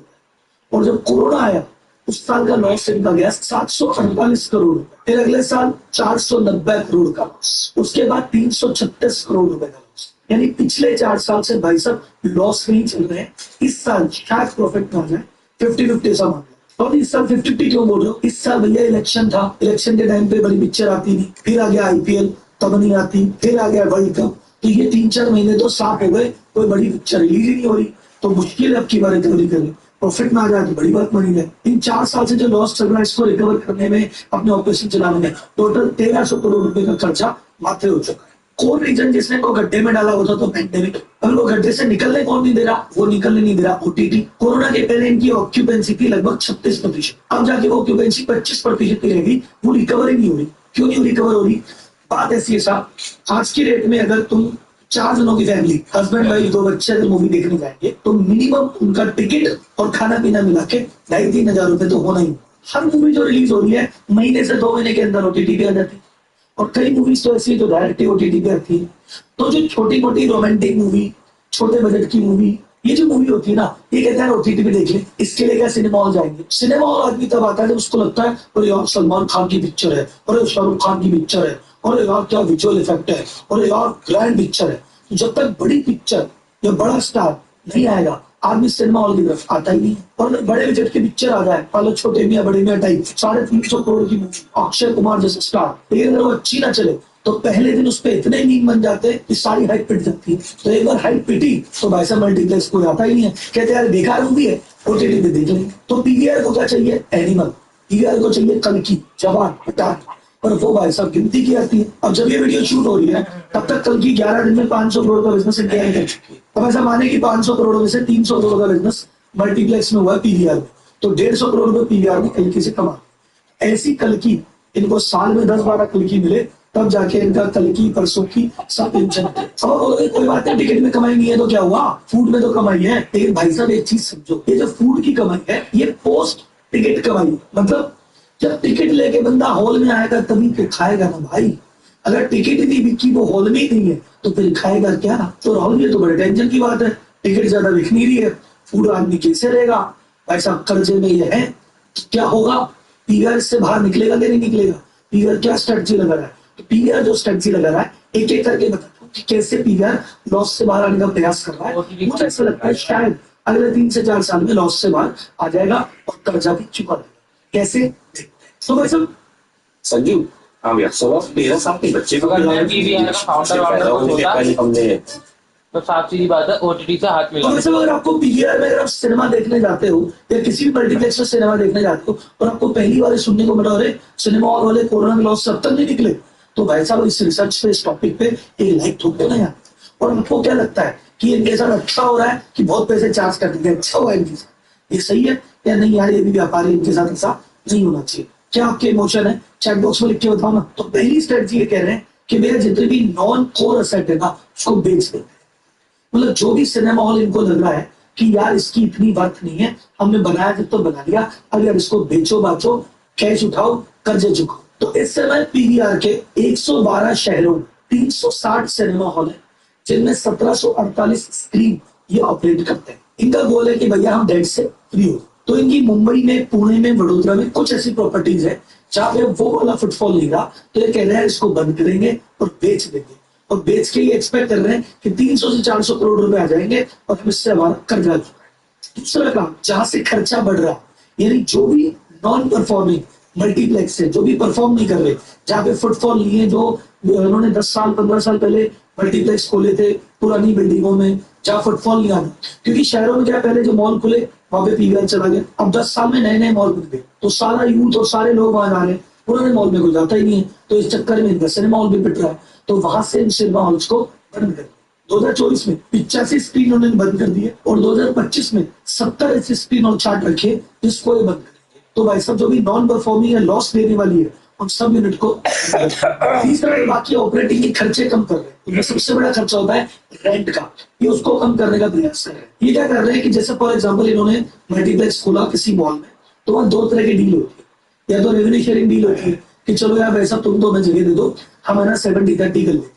और जब कोरोना आया उस साल का लॉस इनका गया 748 करोड़। फिर अगले साल 490 करोड़ का लॉस, उसके बाद 336 करोड़ रुपए का लॉस। यानी पिछले 4 साल से भाई साहब लॉस में ही चल रहे हैं। इस साल शायद प्रॉफिट में आ जाए, 50-50 ऐसा मान लो। और इस साल 50-50 क्यों बोल रहे हो? इस साल भैया इलेक्शन था, इलेक्शन के टाइम पे बड़ी पिक्चर आती नहीं, फिर आ गया आईपीएल तब नहीं आती, फिर आ गया वर्ल्ड कप, तो ये 3-4 महीने तो साफ हो गए, कोई बड़ी पिक्चर रिलीज ही नहीं हो रही। तो मुश्किल है अब की बार रिकवरी करनी। प्रॉफिट में आ जाए तो बड़ी बात बनी है। इन 4 साल से जो लॉस चल रहा है इसको रिकवर करने में, अपने ऑपरेशन चलाने में टोटल 1300 करोड़ रुपए का खर्चा मात्र हो चुका है। कोर रीजन जिसने को गड्ढे में डाला होता तो पैंडेमिक। अब वो गड्ढे से निकलने कौन नहीं दे रहा? वो निकलने नहीं दे रहा ओटीटी। कोरोना के पहले इनकी ऑक्यूपेंसी थी लगभग 36%, अब जाके वो ऑक्यूपेंसी 25% की रहेगी। वो रिकवर ही नहीं हो रही। क्यों नहीं रिकवर हो रही? बात ऐसी है साहब, आज की डेट में अगर तुम 4 जनों की फैमिली, हस्बैंड वाइफ 2 बच्चे अगर मूवी देखने जाएंगे तो मिनिमम उनका टिकट और खाना पीना मिला के 2,500-3 हजार रुपए तो होना ही। हर मूवी जो रिलीज हो रही है महीने से 2 महीने के अंदर ओटीटी पे आ जाती है, और कई मूवीज तो ऐसी जो डायरेक्ट ओटीटी पे आती है। तो जो छोटी मोटी रोमांटिक मूवी, छोटे बजट की मूवी, ये जो मूवी होती है ना, ये कहता है ओटीटी पे देख ले, इसके लिए क्या सिनेमा हॉल जाएंगे? सिनेमा हॉल आदमी तब आता है जब उसको लगता है अरे यार सलमान खान की पिक्चर है, अरे शाहरुख खान की पिक्चर है, अरे यार क्या विजुअल इफेक्ट है, अरे यार ग्रैंड पिक्चर है। तो जब तक बड़ी पिक्चर या बड़ा स्टार नहीं आएगा आदमी सिनेमा हॉल की तरफ आता ही नहीं है। और बड़े बजट की पिक्चर आ जाए, मान लो छोटे मियां बड़े मियां टाइप 350 करोड़ की मूवी, अक्षय कुमार जैसे स्टार, लेकिन अगर वो अच्छी ना चले तो पहले दिन उस पर इतने मीम बन जाते हैं कि सारी हाइप पिट जाती है। तो एक बार हाइप पिटी तो भाई साहब मल्टीप्लेक्स कोई आता ही नहीं है, कहते यार बेकार मूवी है, ओटीटी पे देख लेंगे। तो पीवीआर को क्या चाहिए? एनिमल। पीवीआर को चाहिए कल की जवान पठान, पर वो भाई साहब गिनती की आती है। अब जब ये वीडियो शूट हो रही है तब तक कल की 11 दिन में 500 करोड़ का बिजनेस इंडिया में कर चुकी है। अब ऐसा माने कि 500 करोड़ में से 300 करोड़ का बिजनेस मल्टीप्लेक्स में हुआ है पीवीआर में, तो 150 करोड़ रुपए पीवीआर में कल की से कमा। ऐसी कल की इनको साल में 10-12 कल की मिले तब जाके इनका कल की परसों की सब टेंशन। अब आप बोलोगे कोई बात नहीं, टिकट में कमाई नहीं है तो क्या हुआ, फूड में तो कमाई है। लेकिन भाई साहब एक चीज समझो, ये जो फूड की कमाई है ये पोस्ट टिकट कमाई, मतलब जब टिकट लेके बंदा हॉल में आएगा तभी फिर खाएगा ना भाई। अगर टिकट ही नहीं बिकी, वो हॉल में ही नहीं है, तो फिर खाएगा क्या? तो राहुल ये तो बड़े टेंशन की बात है, टिकट ज्यादा बिक नहीं रही है, फूड आदमी कैसे रहेगा? भाई साहब कर्जे में ये है, तो क्या होगा? पीवीआर से बाहर निकलेगा कि नहीं निकलेगा? पीवीआर क्या स्ट्रेटजी लगा रहा है? तो पीवीआर जो स्ट्रेटजी लगा रहा है एक एक करके बताता हूँ कि कैसे पीवीआर लॉस से बाहर आने का प्रयास कर रहा है। मुझे ऐसा लगता है शायद अगले 3 से 4 साल में लॉस से बाहर आ जाएगा और कर्जा भी चुका देगा। कैसे? तो भाई साहब संजू, हम यार सवाल मेरा साथ के बच्चे को हमने तो साफ सीधी बात है, ओटीटी से हाथ मिला। तो वैसे अगर आपको पीवीआर में अगर आप सिनेमा देखने जाते हो या किसी भी मल्टीप्लेक्स में सिनेमा देखने जाते हो और आपको पहली बार सुनने को मिला अरे सिनेमा हॉल वाले कोरोना के लॉस से अब तक नहीं निकले, तो भाई साहब इस रिसर्च पे, इस टॉपिक पे एक लाइक ठोक देना यार। और आपको क्या लगता है कि इनके साथ अच्छा हो रहा है कि बहुत पैसे चार्ज कर देंगे? अच्छा हुआ इनके साथ, ये सही है या नहीं यार? ये भी व्यापारी, इनके साथ ऐसा नहीं होना चाहिए। क्या आपके इमोशन है? चैट बॉक्स में लिख के बताओ ना। तो पहली स्ट्रेटजी ये कह रहे हैं कि मेरा जितने भी नॉन कोर असेट है ना उसको बेच देते हैं। मतलब जो भी सिनेमा हॉल इनको लग रहा है कि यार इसकी इतनी बात नहीं है, हमने बनाया जब तो बना लिया, अगर इसको बेचो बाचो, कैश उठाओ, कर्जे चुकाओ। तो इस समय पीवीआर के 112 शहरों में 360 सिनेमा हॉल है जिनमें 1748 स्क्रीन ये ऑपरेट करते हैं। इनका गोल है कि भैया हम डेट से फ्री हो। तो इनकी मुंबई में, पुणे में, वडोदरा में कुछ ऐसी प्रॉपर्टीज है जहां पे वो वाला फुटफॉल नहीं रहा, तो ये कह रहे हैं इसको बंद करेंगे और बेच देंगे। और बेच के ये एक्सपेक्ट कर रहे हैं कि 300 से 400 करोड़ रुपए आ जाएंगे और हम इससे हमारा कर्जा चुका है। दूसरा काम, जहां से खर्चा बढ़ रहा यानी जो भी नॉन परफॉर्मिंग मल्टीप्लेक्स है, जो भी परफॉर्म नहीं कर रहे, जहाँ पे फुटफॉल नहीं है, जो उन्होंने 10 साल 15 साल पहले मल्टीप्लेक्स खोले थे पुरानी बिल्डिंगों में, जहाँ फुटफॉल नहीं आता, क्योंकि शहरों में क्या पहले जो मॉल खुले वहां पे पीवीआर चला गया। अब 10 साल में नए नए मॉल खुल गए, तो सारा यूथ और सारे लोग वहां जा रहे हैं, पुराने मॉल में कोई जाता ही नहीं है। तो इस चक्कर में इनका सिनेमा हॉल भी पिट रहा है, तो वहां से इन सिनेमा हॉल्स को बंद कर 2024 में 85 स्क्रीन उन्होंने बंद कर दिए और 2025 में 70 ऐसे स्क्रीन और चार्ट रखे जिसको ये बंद कर दिए। तो भाई साहब जो भी नॉन परफॉर्मिंग है, लॉस देने वाली है, उन सब यूनिट को तीसरा बाकी ऑपरेटिंग के खर्चे कम कर रहे हैं। उनमें सबसे बड़ा खर्चा होता है रेंट का, ये उसको कम करने का प्रयास कर रहे हैं। ये क्या कर रहे हैं कि जैसे फॉर एग्जाम्पल इन्होंने मल्टीप्लेक्स खोला किसी मॉल में, तो वहां 2 तरह की डील होती है। या तो रेवेन्यू शेयरिंग डील होती है कि चलो यार वैसा तुम तो हमें जगह दे दो, हम है ना 70-30 कर लेंगे,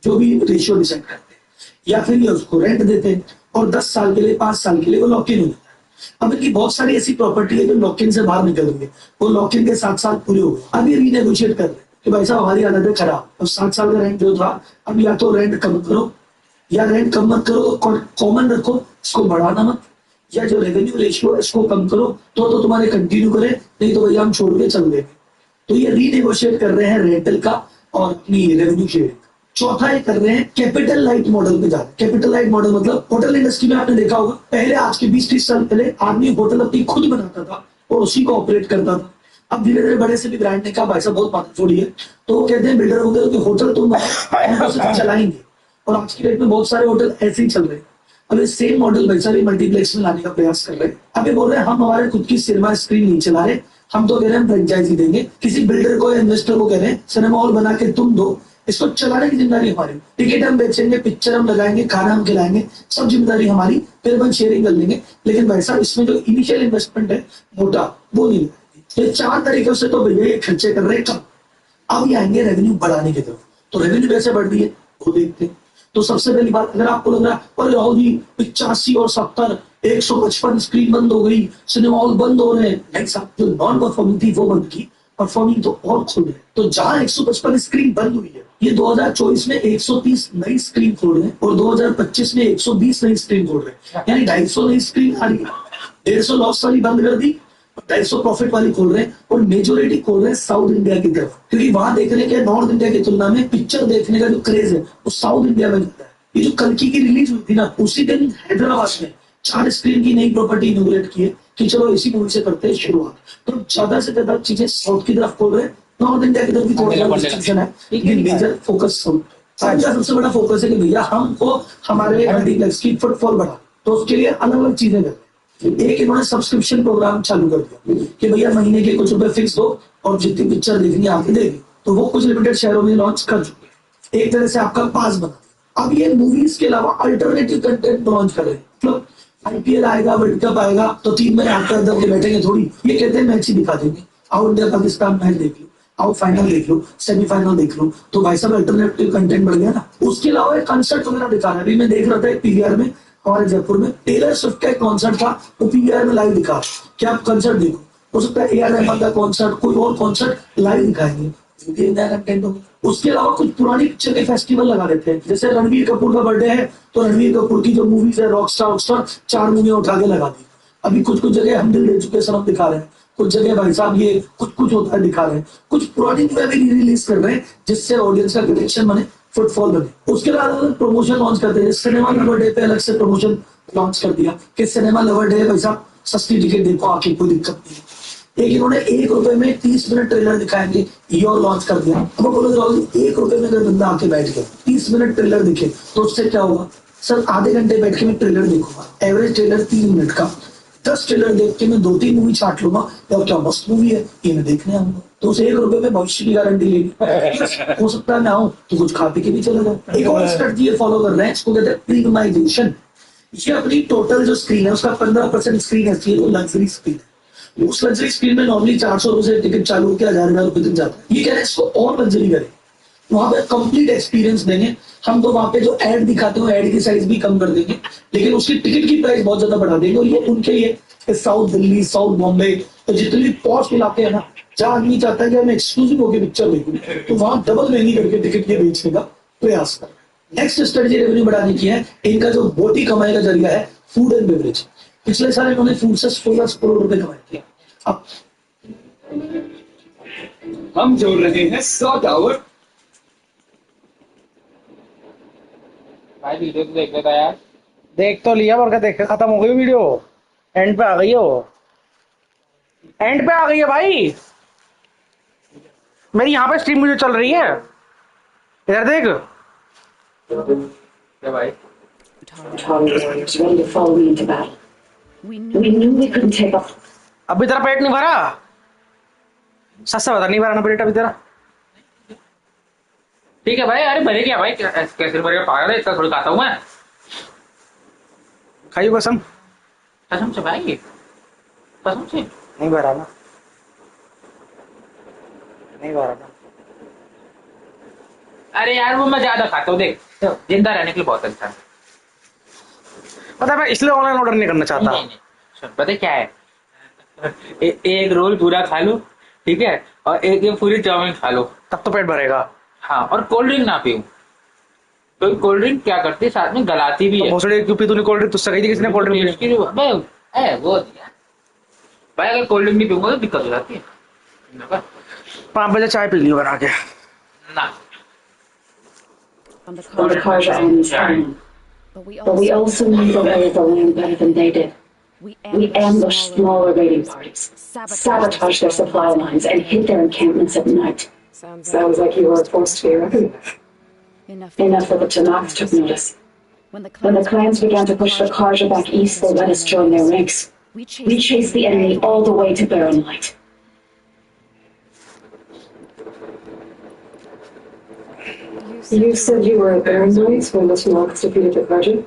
जो भी रेशियो डिसाइड करते हैं। या फिर ये उसको रेंट देते हैं और 10 साल के लिए, 5 साल के लिए वो लॉक इन हो जाता है। अब इनकी बहुत सारी ऐसी प्रॉपर्टी है जो लॉक इन से बाहर निकल रही है, वो लॉक इन के 7 साल पूरे हो गए, अब ये रीनेगोशिएट कर रहे हैं कि भाई साहब हमारी हालत है खराब, अब 7 साल का रेंट जो था, अब या तो रेंट कम करो या रेंट कम मत करो, कॉमन रखो, इसको बढ़ाना मत, या जो रेवेन्यू रेशियो है इसको कम करो तो तुम्हारे कंटिन्यू करे, नहीं तो भैया हम छोड़ के चल देंगे। तो ये रीनेगोशिएट कर रहे हैं रेंटल का और अपनी रेवेन्यू शेयरिंग। चौथा ये कर रहे हैं कैपिटल लाइट मॉडल पे जा रहे हैं। कैपिटल लाइट मॉडल मतलब होटल इंडस्ट्री में आपने देखा होगा, पहले आज के 20-30 साल पहले आदमी होटल अपनी खुद बनाता था और उसी को ऑपरेट करता था। अब धीरे धीरे बड़े से भी ब्रांड ने कहा भाई साहब बहुत बात छोड़ी है, तो वो कहते हैं बिल्डर हो गए कि होटल तुम चलाएंगे, और आज की डेट में बहुत सारे होटल ऐसे ही चल रहे हैं। अब ये सेम मॉडल भाई साहब मल्टीप्लेक्स में लाने का प्रयास कर रहे हैं। अब ये बोल रहे हैं हम हमारे खुद की सिनेमा स्क्रीन नहीं चला रहे, हम तो कह रहे हैं फ्रेंचाइजी देंगे, किसी बिल्डर को या इन्वेस्टर को कह रहे हैं सिनेमा हॉल बना के तुम दो, इसको चलाने की जिम्मेदारी हमारी, टिकट हम बेचेंगे, पिक्चर हम लगाएंगे, खाना हम खिलाएंगे, सब जिम्मेदारी हमारी, फिर हम शेयरिंग कर लेंगे। लेकिन भाई साहब इसमें जो इनिशियल इन्वेस्टमेंट है मोटा वो नहीं लगेगी। तो 4 तरीकों से तो भैया ये खर्चे कर रहे हैं कम। अब ये आएंगे रेवेन्यू बढ़ाने की तरफ। तो रेवेन्यू कैसे बढ़ रही है वो देखते हैं। तो सबसे पहली बात, अगर आपको लग रहा है अरे राहुल जी 85 और 70 155 स्क्रीन बंद हो गई, सिनेमा हॉल बंद हो रहे हैं, नहीं साहब, जो नॉन परफॉर्मिंग थी वो बंद की, परफॉर्मिंग तो और खुल रहे। तो जहां 155 स्क्रीन बंद हुई है ये 2024 में 130 नई स्क्रीन खोल रहे हैं और 2025 में 120 नई स्क्रीन खोल रहे हैं, यानी 250 नई स्क्रीन आ रही है। 150 लॉस वाली बंद कर दी, 250 प्रॉफिट वाली खोल रहे हैं और मेजोरिटी खोल रहे हैं साउथ इंडिया की तरफ, क्योंकि वहां देखने के नॉर्थ इंडिया की तुलना में पिक्चर देखने का जो क्रेज है वो साउथ इंडिया में होता है। ये जो कल्कि की रिलीज हुई थी ना, उसी दिन हैदराबाद में 4 स्क्रीन की नई प्रॉपर्टी इनोग्रेट की है कि चलो इसी मूवी से करते हैं शुरुआत। तो ज्यादा से ज्यादा चीजें साउथ की तरफ खोल रहे हैं, नॉर्थ इंडिया की तरफ भी थोड़ा रिस्ट्रिक्शन है, लेकिन मेजर फोकस साउथ। सबसे बड़ा फोकस है कि भैया हमको हमारे मल्टीप्लेक्स की फुटफॉल बढ़ा, तो उसके लिए अलग अलग चीजें करते। एक इन्होंने सब्सक्रिप्शन प्रोग्राम चालू कर दिया कि भैया महीने के कुछ रुपए फिक्स दो और जितनी पिक्चर देखनी आके देगी, तो वो कुछ लिमिटेड शहरों में लॉन्च कर चुके हैं। एक तरह से आपका पास बना। अब ये मूवीज के अलावा अल्टरनेटिव कंटेंट लॉन्च कर रहे हैं। मतलब आईपीएल आएगा, वर्ल्ड कप आएगा, तो 3 महीने आपका इधर के बैठेंगे थोड़ी, ये कहते हैं मैच ही दिखा देंगे, आओ इंडिया पाकिस्तान मैच देख लो, आओ फाइनल देख लो, सेमीफाइनल देख लो, तो भाई साहब अल्टरनेटिव कंटेंट बढ़ गया ना। उसके अलावा एक कंसर्ट वगैरह दिखा रहा है। अभी मैं देख रहा था पीवीआर में, हमारे जयपुर में टेलर स्विफ्ट का एक कॉन्सर्ट था, वो पीवीआर में लाइव दिखा कि आप कंसर्ट देखो। हो सकता है एआर रहमान का कॉन्सर्ट, कोई और कॉन्सर्ट लाइव दिखाएंगे, नया कंटेंट होगा। उसके अलावा कुछ पुरानी पिक्चर के फेस्टिवल लगा देते हैं, जैसे रणवीर कपूर का बर्थडे है तो रणवीर कपूर की जो मूवीज है रॉकस्टार 4 मूवियां उठा के लगा दी। अभी कुछ कुछ जगह हम दिल दे चुके सनम दिखा रहे हैं, कुछ जगह भाई साहब ये कुछ कुछ होता है दिखा रहे हैं, कुछ पुरानी मूवियां भी रिलीज कर रहे हैं जिससे ऑडियंस का कनेक्शन बने, फुटफॉल बने। उसके बाद प्रमोशन लॉन्च करते हैं। सिनेमा लवर डे पे अलग से प्रमोशन लॉन्च कर दिया कि सिनेमा लवर डे भाई साहब सस्ती टिकट देखो आके, कोई दिक्कत नहीं। एक इन्होंने 1 रुपए में 30 मिनट ट्रेलर दिखाएंगे, ये और लॉन्च कर दिया। अब बोलो 1 रुपए में अगर बंदा आके बैठ गया 30 मिनट ट्रेलर दिखे तो उससे क्या होगा? सर आधे घंटे बैठ के मैं ट्रेलर देखूंगा, एवरेज ट्रेलर 3 मिनट का, 10 ट्रेलर देख के मैं 2-3 मूवी छाट लूंगा, और क्या मस्त मूवी है ये मैं देखने आऊंगा। तो उसे 1 रुपए में भविष्य की गारंटी लेगी। हो सकता है मैं आऊं तो कुछ खा पी के भी चले जाऊं। एक और स्ट्रेटजी ये फॉलो कर रहे हैं, इसको कहते हैं प्रीमियमाइजेशन। ये अपनी टोटल जो स्क्रीन है उसका 15% स्क्रीन ऐसी है वो लग्जरी स्क्रीन है। उस लग्जरी स्क्रीन में नॉर्मली 400 रुपए से टिकट चालू होकर 1000 रुपए तक जाता है। ये कह रहे हैं इसको और लग्जरी करें, वहां पे कंप्लीट एक्सपीरियंस देंगे हम। तो वहां पे जो एड दिखाते हो एड की साइज भी कम कर देंगे, लेकिन उसकी टिकट की प्राइस बहुत ज्यादा बढ़ा देंगे। और ये उनके लिए साउथ दिल्ली, साउथ बॉम्बे, तो जितने भी पॉश इलाके हैं ना, जहां आदमी चाहता है कि मैं एक्सक्लूसिव होकर पिक्चर देखूं, तो वहां डबल महंगी करके टिकट ये बेचने का प्रयास कर। नेक्स्ट स्ट्रेटजी रेवेन्यू बढ़ाने की है। इनका जो बोटी कमाई का जरिया है फूड एंड बेवरेज। पिछले साल इन्होंने फूड से 16 करोड़ रुपए कमाए थे। अब हम जोड़ रहे हैं 100 टावर। भाई वीडियो तो देख लेता यार। देख तो लिया और क्या, देख के खत्म हो गई वीडियो, एंड पे आ गई है वो, एंड पे आ गई है भाई। मेरी यहाँ पे स्ट्रीम वीडियो चल रही है, इधर देख। क्या भाई? warriors ready to follow me into battle. We knew we couldn't take off. अभी तेरा पेट नहीं भरा? सच से बता, नहीं भरा ना पेट अभी तेरा? ठीक है भाई, अरे भरे क्या भाई, कैसे भरेगा पागल है, इतना थोड़ी खाता हूँ मैं। खाइयो कसम, कसम से भाई, कसम से नहीं भरा ना, नहीं भरा ना। अरे यार वो मैं ज्यादा खाता हूँ, देख जिंदा रहने के लिए बहुत अच्छा है। पता है मैं इसलिए ऑनलाइन ऑर्डर नहीं करना चाहता। नहीं, पता क्या है, एक रोल पूरा खा लो, ठीक है, और एक पूरी चाउमीन खा लो, तब तो पेट भरेगा। हाँ, और कोल्ड ड्रिंक ना पीऊं, तो कोल्ड ड्रिंक क्या करती है साथ में गलाती भी है। क्यों पी तूने कोल्ड ड्रिंक? तुझसे कही थी किसने कोल्ड ड्रिंक पी? वो दिया भाई, अगर कोल्ड ड्रिंक नहीं पीऊंगा तो दिक्कत हो जाती है। 5 बजे चाय पी लियो बना के ना। On the Karja armies coming. But we also knew the lay of the land better than they did. We ambushed smaller raiding parties, sabotaged their supply lines, and hid their encampments at night. Sounds like you were forced to be reckoned with. Enough that the Tanaks took notice. When the clans began to push the Karja back east, they let us join their ranks. We chased the enemy all the way to Barren Light. You said you were at Barren Light when the Tanaks defeated the Karja?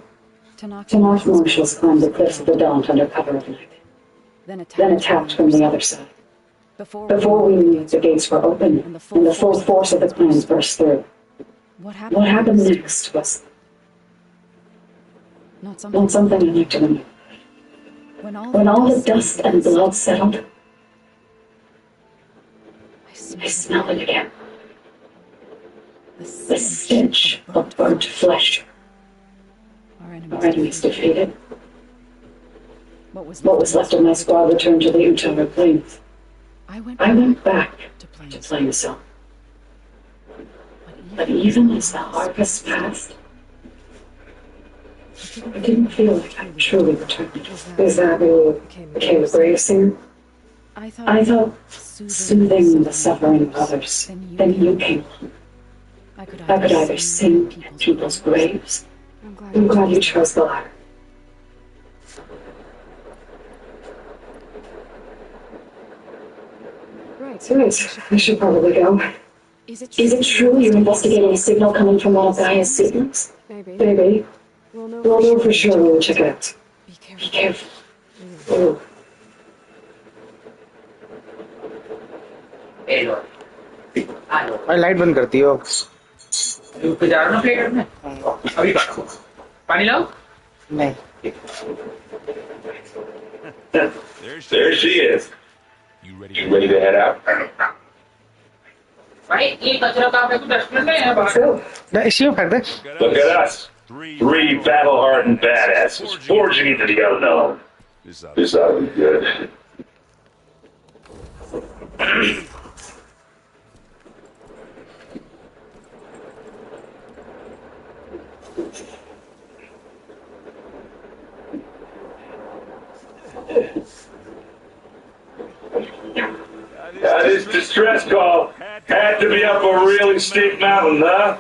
Tanak marshals climbed the cliffs of the Daunt under cover of night, then attacked from the other side. Before we knew the gates were open, and the full force of the clans burst through. What happened next was not something I like to remember. When all the dust and blood settled, I smelled it again. The stench of burnt flesh. Our enemies defeated. What was left of my squad returned to the Utah Plains. I went back to Plainsville. But even as the harvest passed, I didn't feel like I truly returned. Is that when you became a grave singer? I thought soothing the suffering of others. Then you came along. I could either sing people's graves. I'm glad you chose the latter. Right, I should probably go. Is it true you're investigating a signal coming from one of Gaia's signals? Maybe. We'll know for sure when we check it out. Be careful. Oh. भाई light बंद करती हो plate में अभी पानी लाओ नहीं There she is. You ready to head out? भाई ये कचरा कहाँ पे डस्टबिन में है बाहर इसी में फेंक दे Look at us. Three battle-hardened badasses forging into the unknown. This ought to be good. This distress call had to be up a really steep mountain, huh?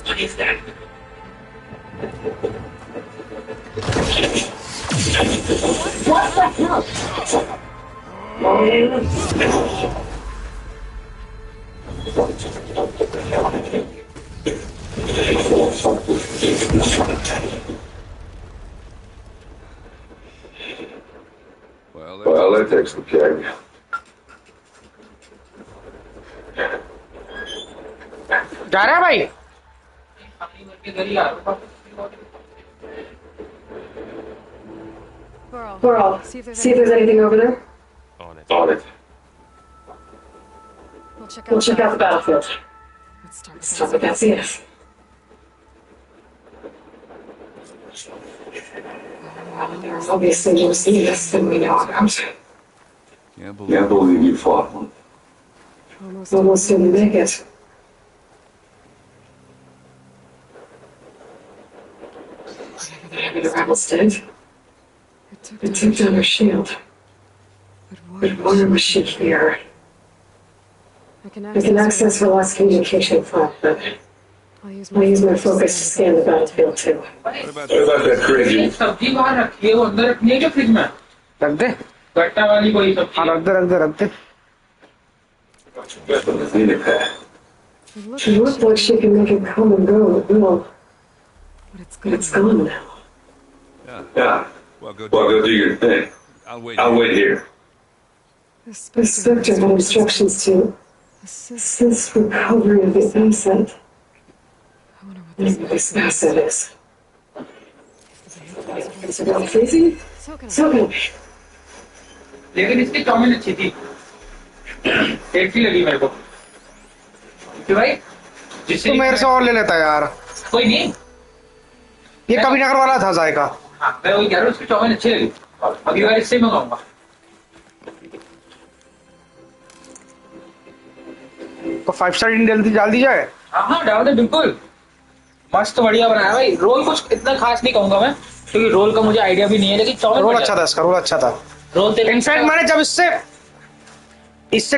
What is that? What the hell? Well, that takes the keg. जा रहा है भाई Burl, see if there's anything over there. On it. We'll check out the battlefield. Let's start with that CS. There's obviously more CS than we know about. Can't believe you fought one. Almost didn't make it. Whatever the rebels did, it took down her shield. But why was she here? I can access her last communication file, but I'll use my focus to scan the battlefield too. What about that crazy? सब्जी बाहर रखी है वो अंदर रखनी है क्या fridge में रख दे गट्टा वाली कोई सब्जी हाँ रख दे She looked like she can make it come and go at will. But it's gone now. Yeah. Well, go do your thing. I'll wait here. The Spectre had instructions to assist recovery of the asset. Whatever this asset is. Is it all freezing? So can we. लेकिन इसकी chowmein अच्छी थी tasty लगी मेरे को कि भाई जिससे मेरे से और ले लेता यार कोई नहीं ये कभी नगर वाला था जायका हाँ मैं वही कह रहा हूँ उसकी चाउमीन अच्छी लगी अगली बार इससे मंगाऊंगा तो 5 स्टार इंडियन डाल दी जाए हाँ डाल दे बिल्कुल मस्त बढ़िया बनाया भाई रोल कुछ इतना खास नहीं कहूंगा मैं क्योंकि रोल का मुझे आइडिया भी नहीं है लेकिन चाउमीन रोल अच्छा था इसका रोल अच्छा था रोल इनफैक्ट मैंने जब इससे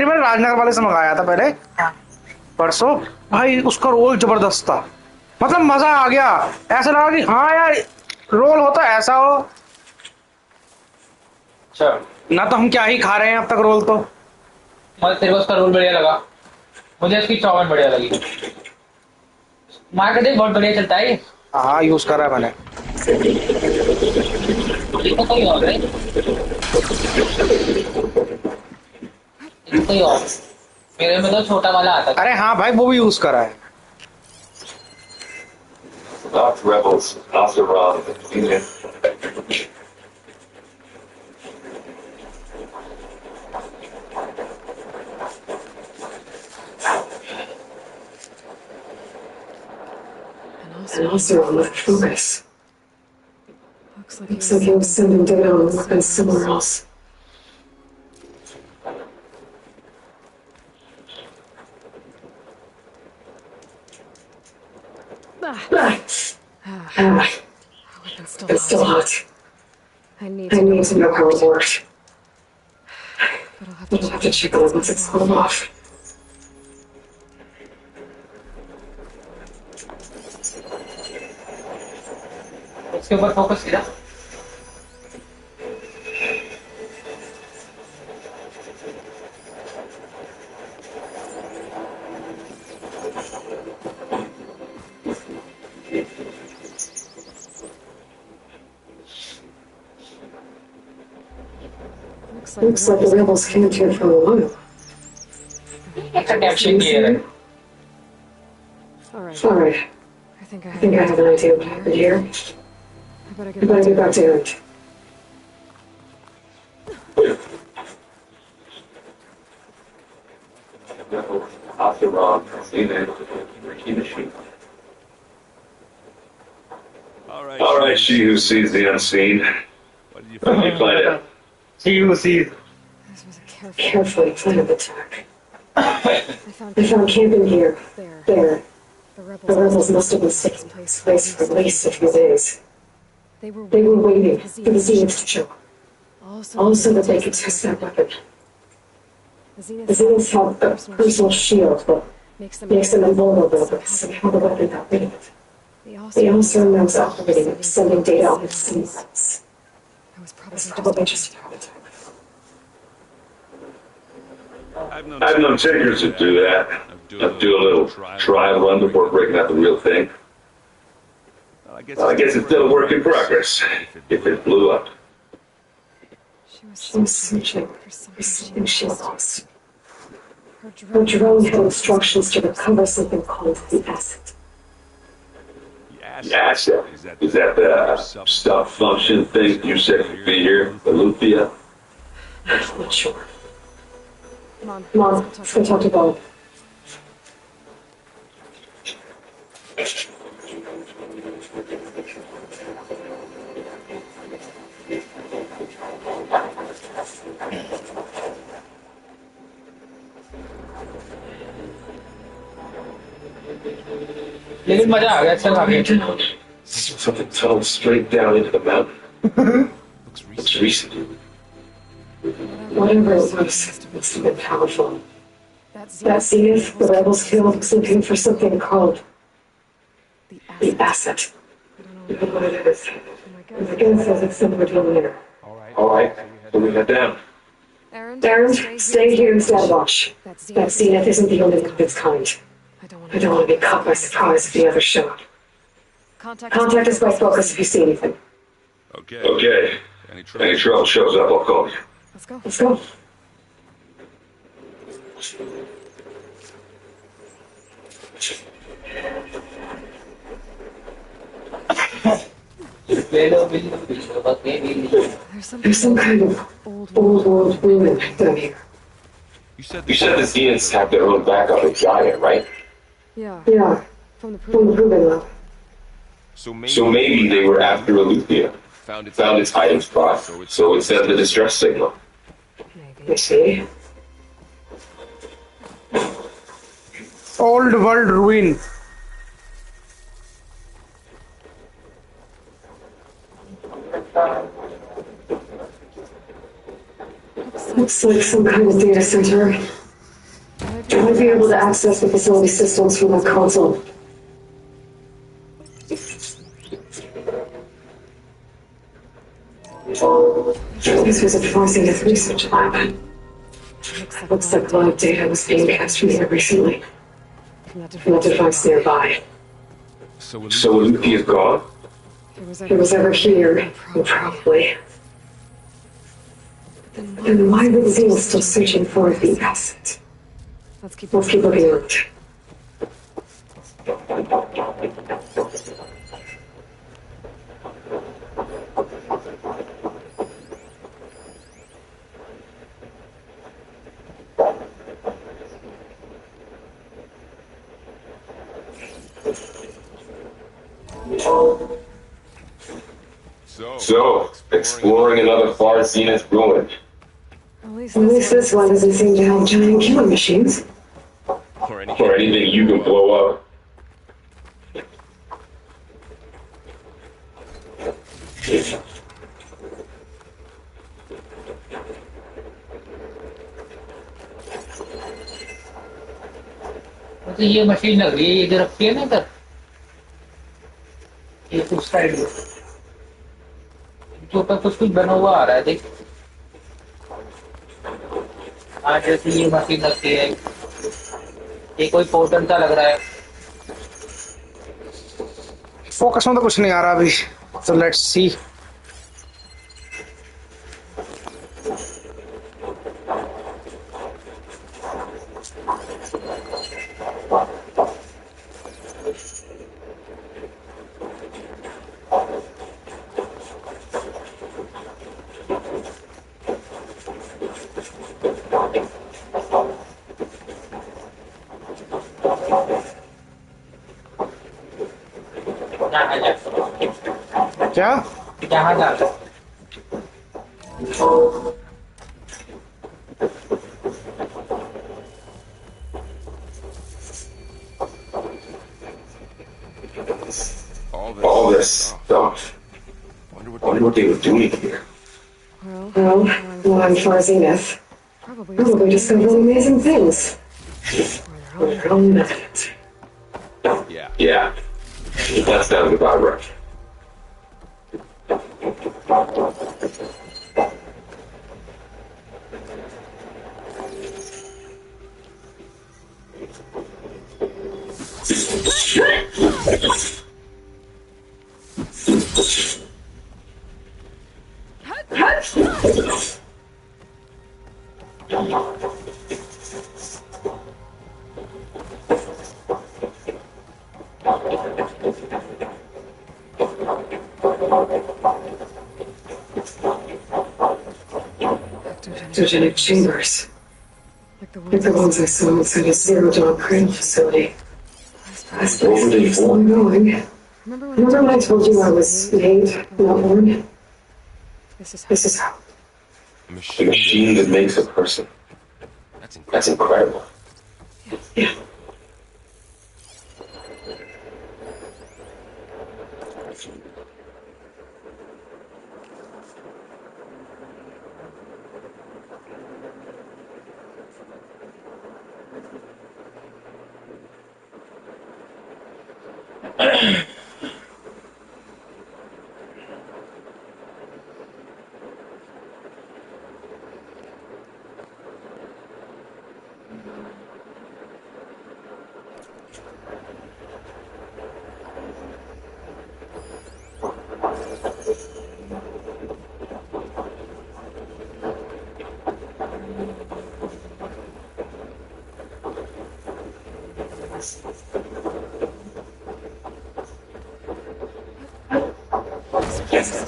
मैंने राजनगर वाले से मंगाया था पहले परसों भाई उसका रोल जबरदस्त था मतलब मजा आ गया ऐसा लगा कि हाँ यार रोल हो तो ऐसा हो अच्छा ना तो हम क्या ही खा रहे हैं अब तक रोल तो। मुझे तेरे को उसका रोल बढ़िया लगा, मुझे इसकी चाउमीन बढ़िया लगी। मार्केट देख बहुत बढ़िया चलता है ये। हाँ यूज करा है मैंने। ये तो कोई और है, ये तो कोई और, मेरे में तो छोटा वाला आता था। अरे हाँ भाई वो भी यूज करा है। Not rebels, not the wrong. And also on that focus. Looks like he was sending data on weapons somewhere else. It's still hot. I need to know how it works. But I'll have to check on it once it's cooled off. उसके ऊपर focus किया। Looks like the rebels camped here for a while. अच्छा caption किया है। Alright. I think I have an idea what happened here. I better get back to it. Off the wrong. All right, she who sees the unseen. What did you find out? She who sees. This was a carefully planned attack. I found camping gear there. The rebels must have been sticking place for at least a few days. They were waiting for the Zeniths to show up. Also that they could test that weapon. The Zeniths have a personal shield that makes them invulnerable, but somehow the weapon got rid of it. They also know it's operating, sending data on its signals. It was probably just a heart attack. I've known takers that do that. Do a little trial run before breaking out the real thing. Well, I guess it's still a work in progress, if it blew up. She was searching for something she lost. Her drone had instructions to recover something called the asset. The asset? Is that the stuff function thing you said could be here, the Luthia? I'm not sure. Come on, let's go talk to Bob. लेकिन मजा आ गया, अच्छा लगा गया। Something tunneled straight down into the mountain. Looks recent. Whatever it was, it must have been powerful. That Zenith the rebels killed was looking for something called the asset. I don't know what it is. My guess says it's somewhere down there. Alright, so we head down. Darren, stay here and stand watch. That Zenith isn't the only one of its kind. I don't want to be caught by surprise if the others show up. Contact us by focus if you see anything. Okay. Any trouble shows up, I'll call you. Let's go. There's some kind of old world ruin down here. You said the Zeniths have their own backup at Gaia, right? Yeah, from the Proving Lab. So maybe they were after Aletheia. Found its hiding spot, so it sent the distress signal. I see. Old world ruin. Looks like some kind of data center. I might be able to access the facility systems from that console. These was advising his research lab. Looks like live data was being cast from here recently. From that device nearby. So Luffy is gone? If it was ever here, then probably. Then why would Zeal still searching for the asset? Let's keep looking around. So, exploring another far Zenith ruin. At least this one doesn't seem to have giant killing machines. Or anything you can blow up. मुझे ये machine लग रही है, ये जो रखी है ना इधर, ये कुछ साइड में ऊपर कुछ बना हुआ आ रहा है, देख। हाँ, जैसे ये मशीन लगती है, ये कोई पोर्टल सा लग रहा है। फोकस में तो कुछ नहीं आ रहा अभी, तो लेट्स सी। क्या यहाँ जा रहा है? All this stuff. Wonder what they were doing here. Well, one for Zenith. Probably discovered amazing things. For their own benefit. Yeah. That sounds about right. Ectogenic chambers. Like the ones I saw inside a zero-dawn cradle facility. This place keeps on going. Remember when I told you I was made, not born? This is how. A machine that makes a person. That's incredible. Yeah.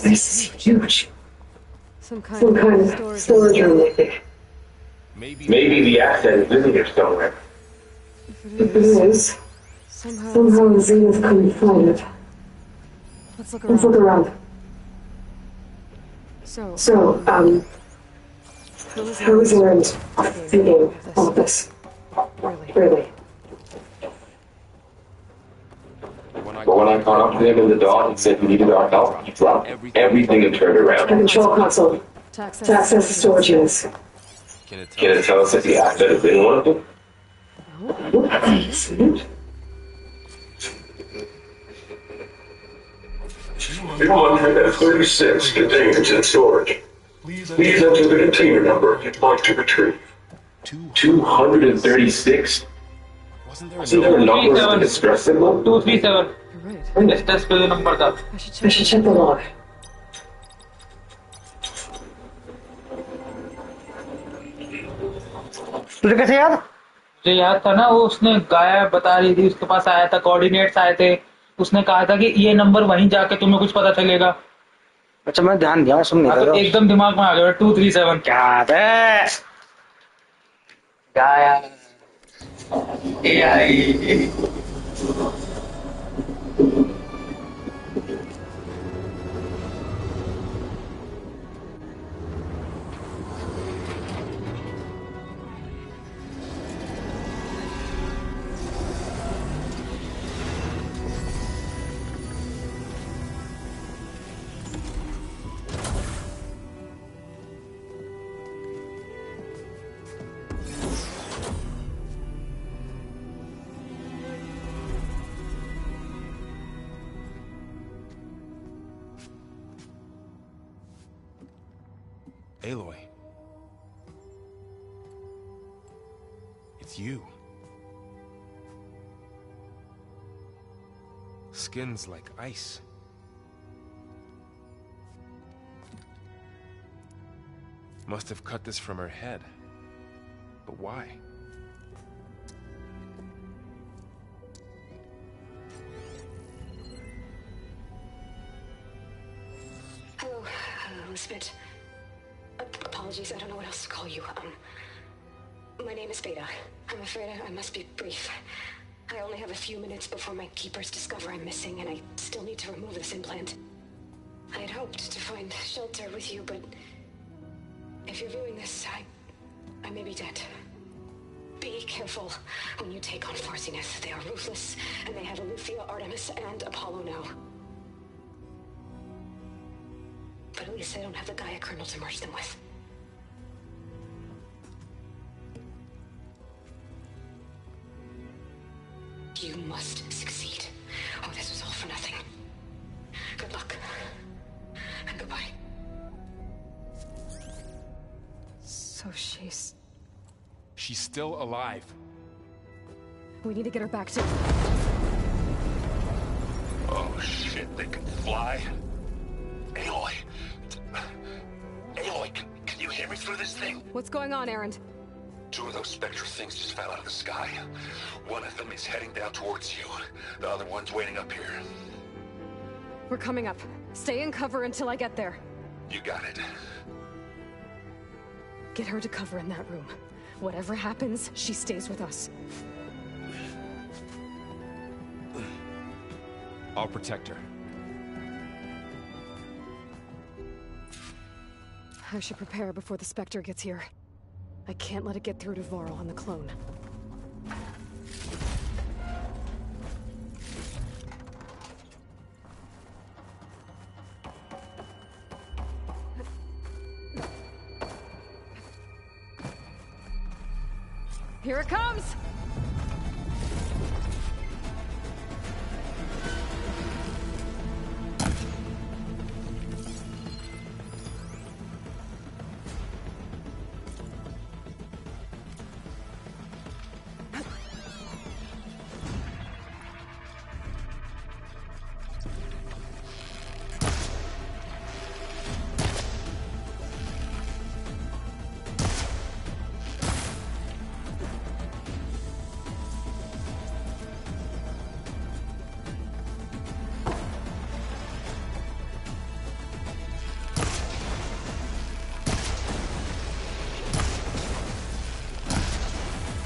This is huge. Some kind of storage room, I think. Maybe the asset is in here somewhere. If it is, somehow Zenith couldn't find it. Let's look around. So, how is Aaron thinking all of this? Really? But when I caught up to him in the dawn and said we needed our help, he dropped everything and turned around. The control console. To access the storage units. Can it tell us if the asset is in one of them? $236 containers in storage. Please enter the container number you'd like to retrieve. 236? Wasn't there a number with a distress symbol? 237. Distress पे जो number था. I should check the log. तुझे कैसे याद? मुझे याद था ना, वो उसने गाया बता रही थी, उसके पास आया था, कोऑर्डिनेट्स आए थे, उसने कहा था कि ये नंबर वहीं जाके तुम्हें कुछ पता चलेगा. अच्छा मैं ध्यान दिया, सुन नहीं रहा. तो एकदम दिमाग में आ गया 237. क्या है गाया AI. Aloy. It's you. Skin's like ice. Must have cut this from her head. But why? Hello, Elizabeth. Apologies, I don't know what else to call you. My name is Beta. I'm afraid I must be brief. I only have a few minutes before my keepers discover I'm missing, and I still need to remove this implant. I had hoped to find shelter with you, but if you're viewing this, I may be dead. Be careful when you take on Farsiness. They are ruthless, and they have Aletheia, Artemis, and Apollo now. But at least I don't have the Gaia kernel to merge them with. You must succeed. Oh, this was all for nothing. Good luck. And goodbye. So she's still alive. We need to get her back to... Oh shit, they can fly? Aloy! Aloy, can you hear me through this thing? What's going on, Erend? 2 of those Spectre things just fell out of the sky. One of them is heading down towards you. The other one's waiting up here. We're coming up. Stay in cover until I get there. You got it. Get her to cover in that room. Whatever happens, she stays with us. I'll protect her. I should prepare before the Spectre gets here. I can't let it get through to Varl on the clone. Here it comes!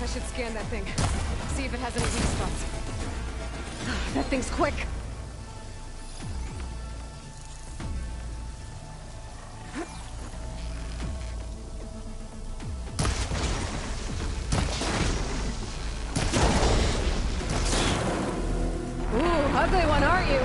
I should scan that thing. See if it has any weak spots. That thing's quick. Ooh, ugly one, aren't you?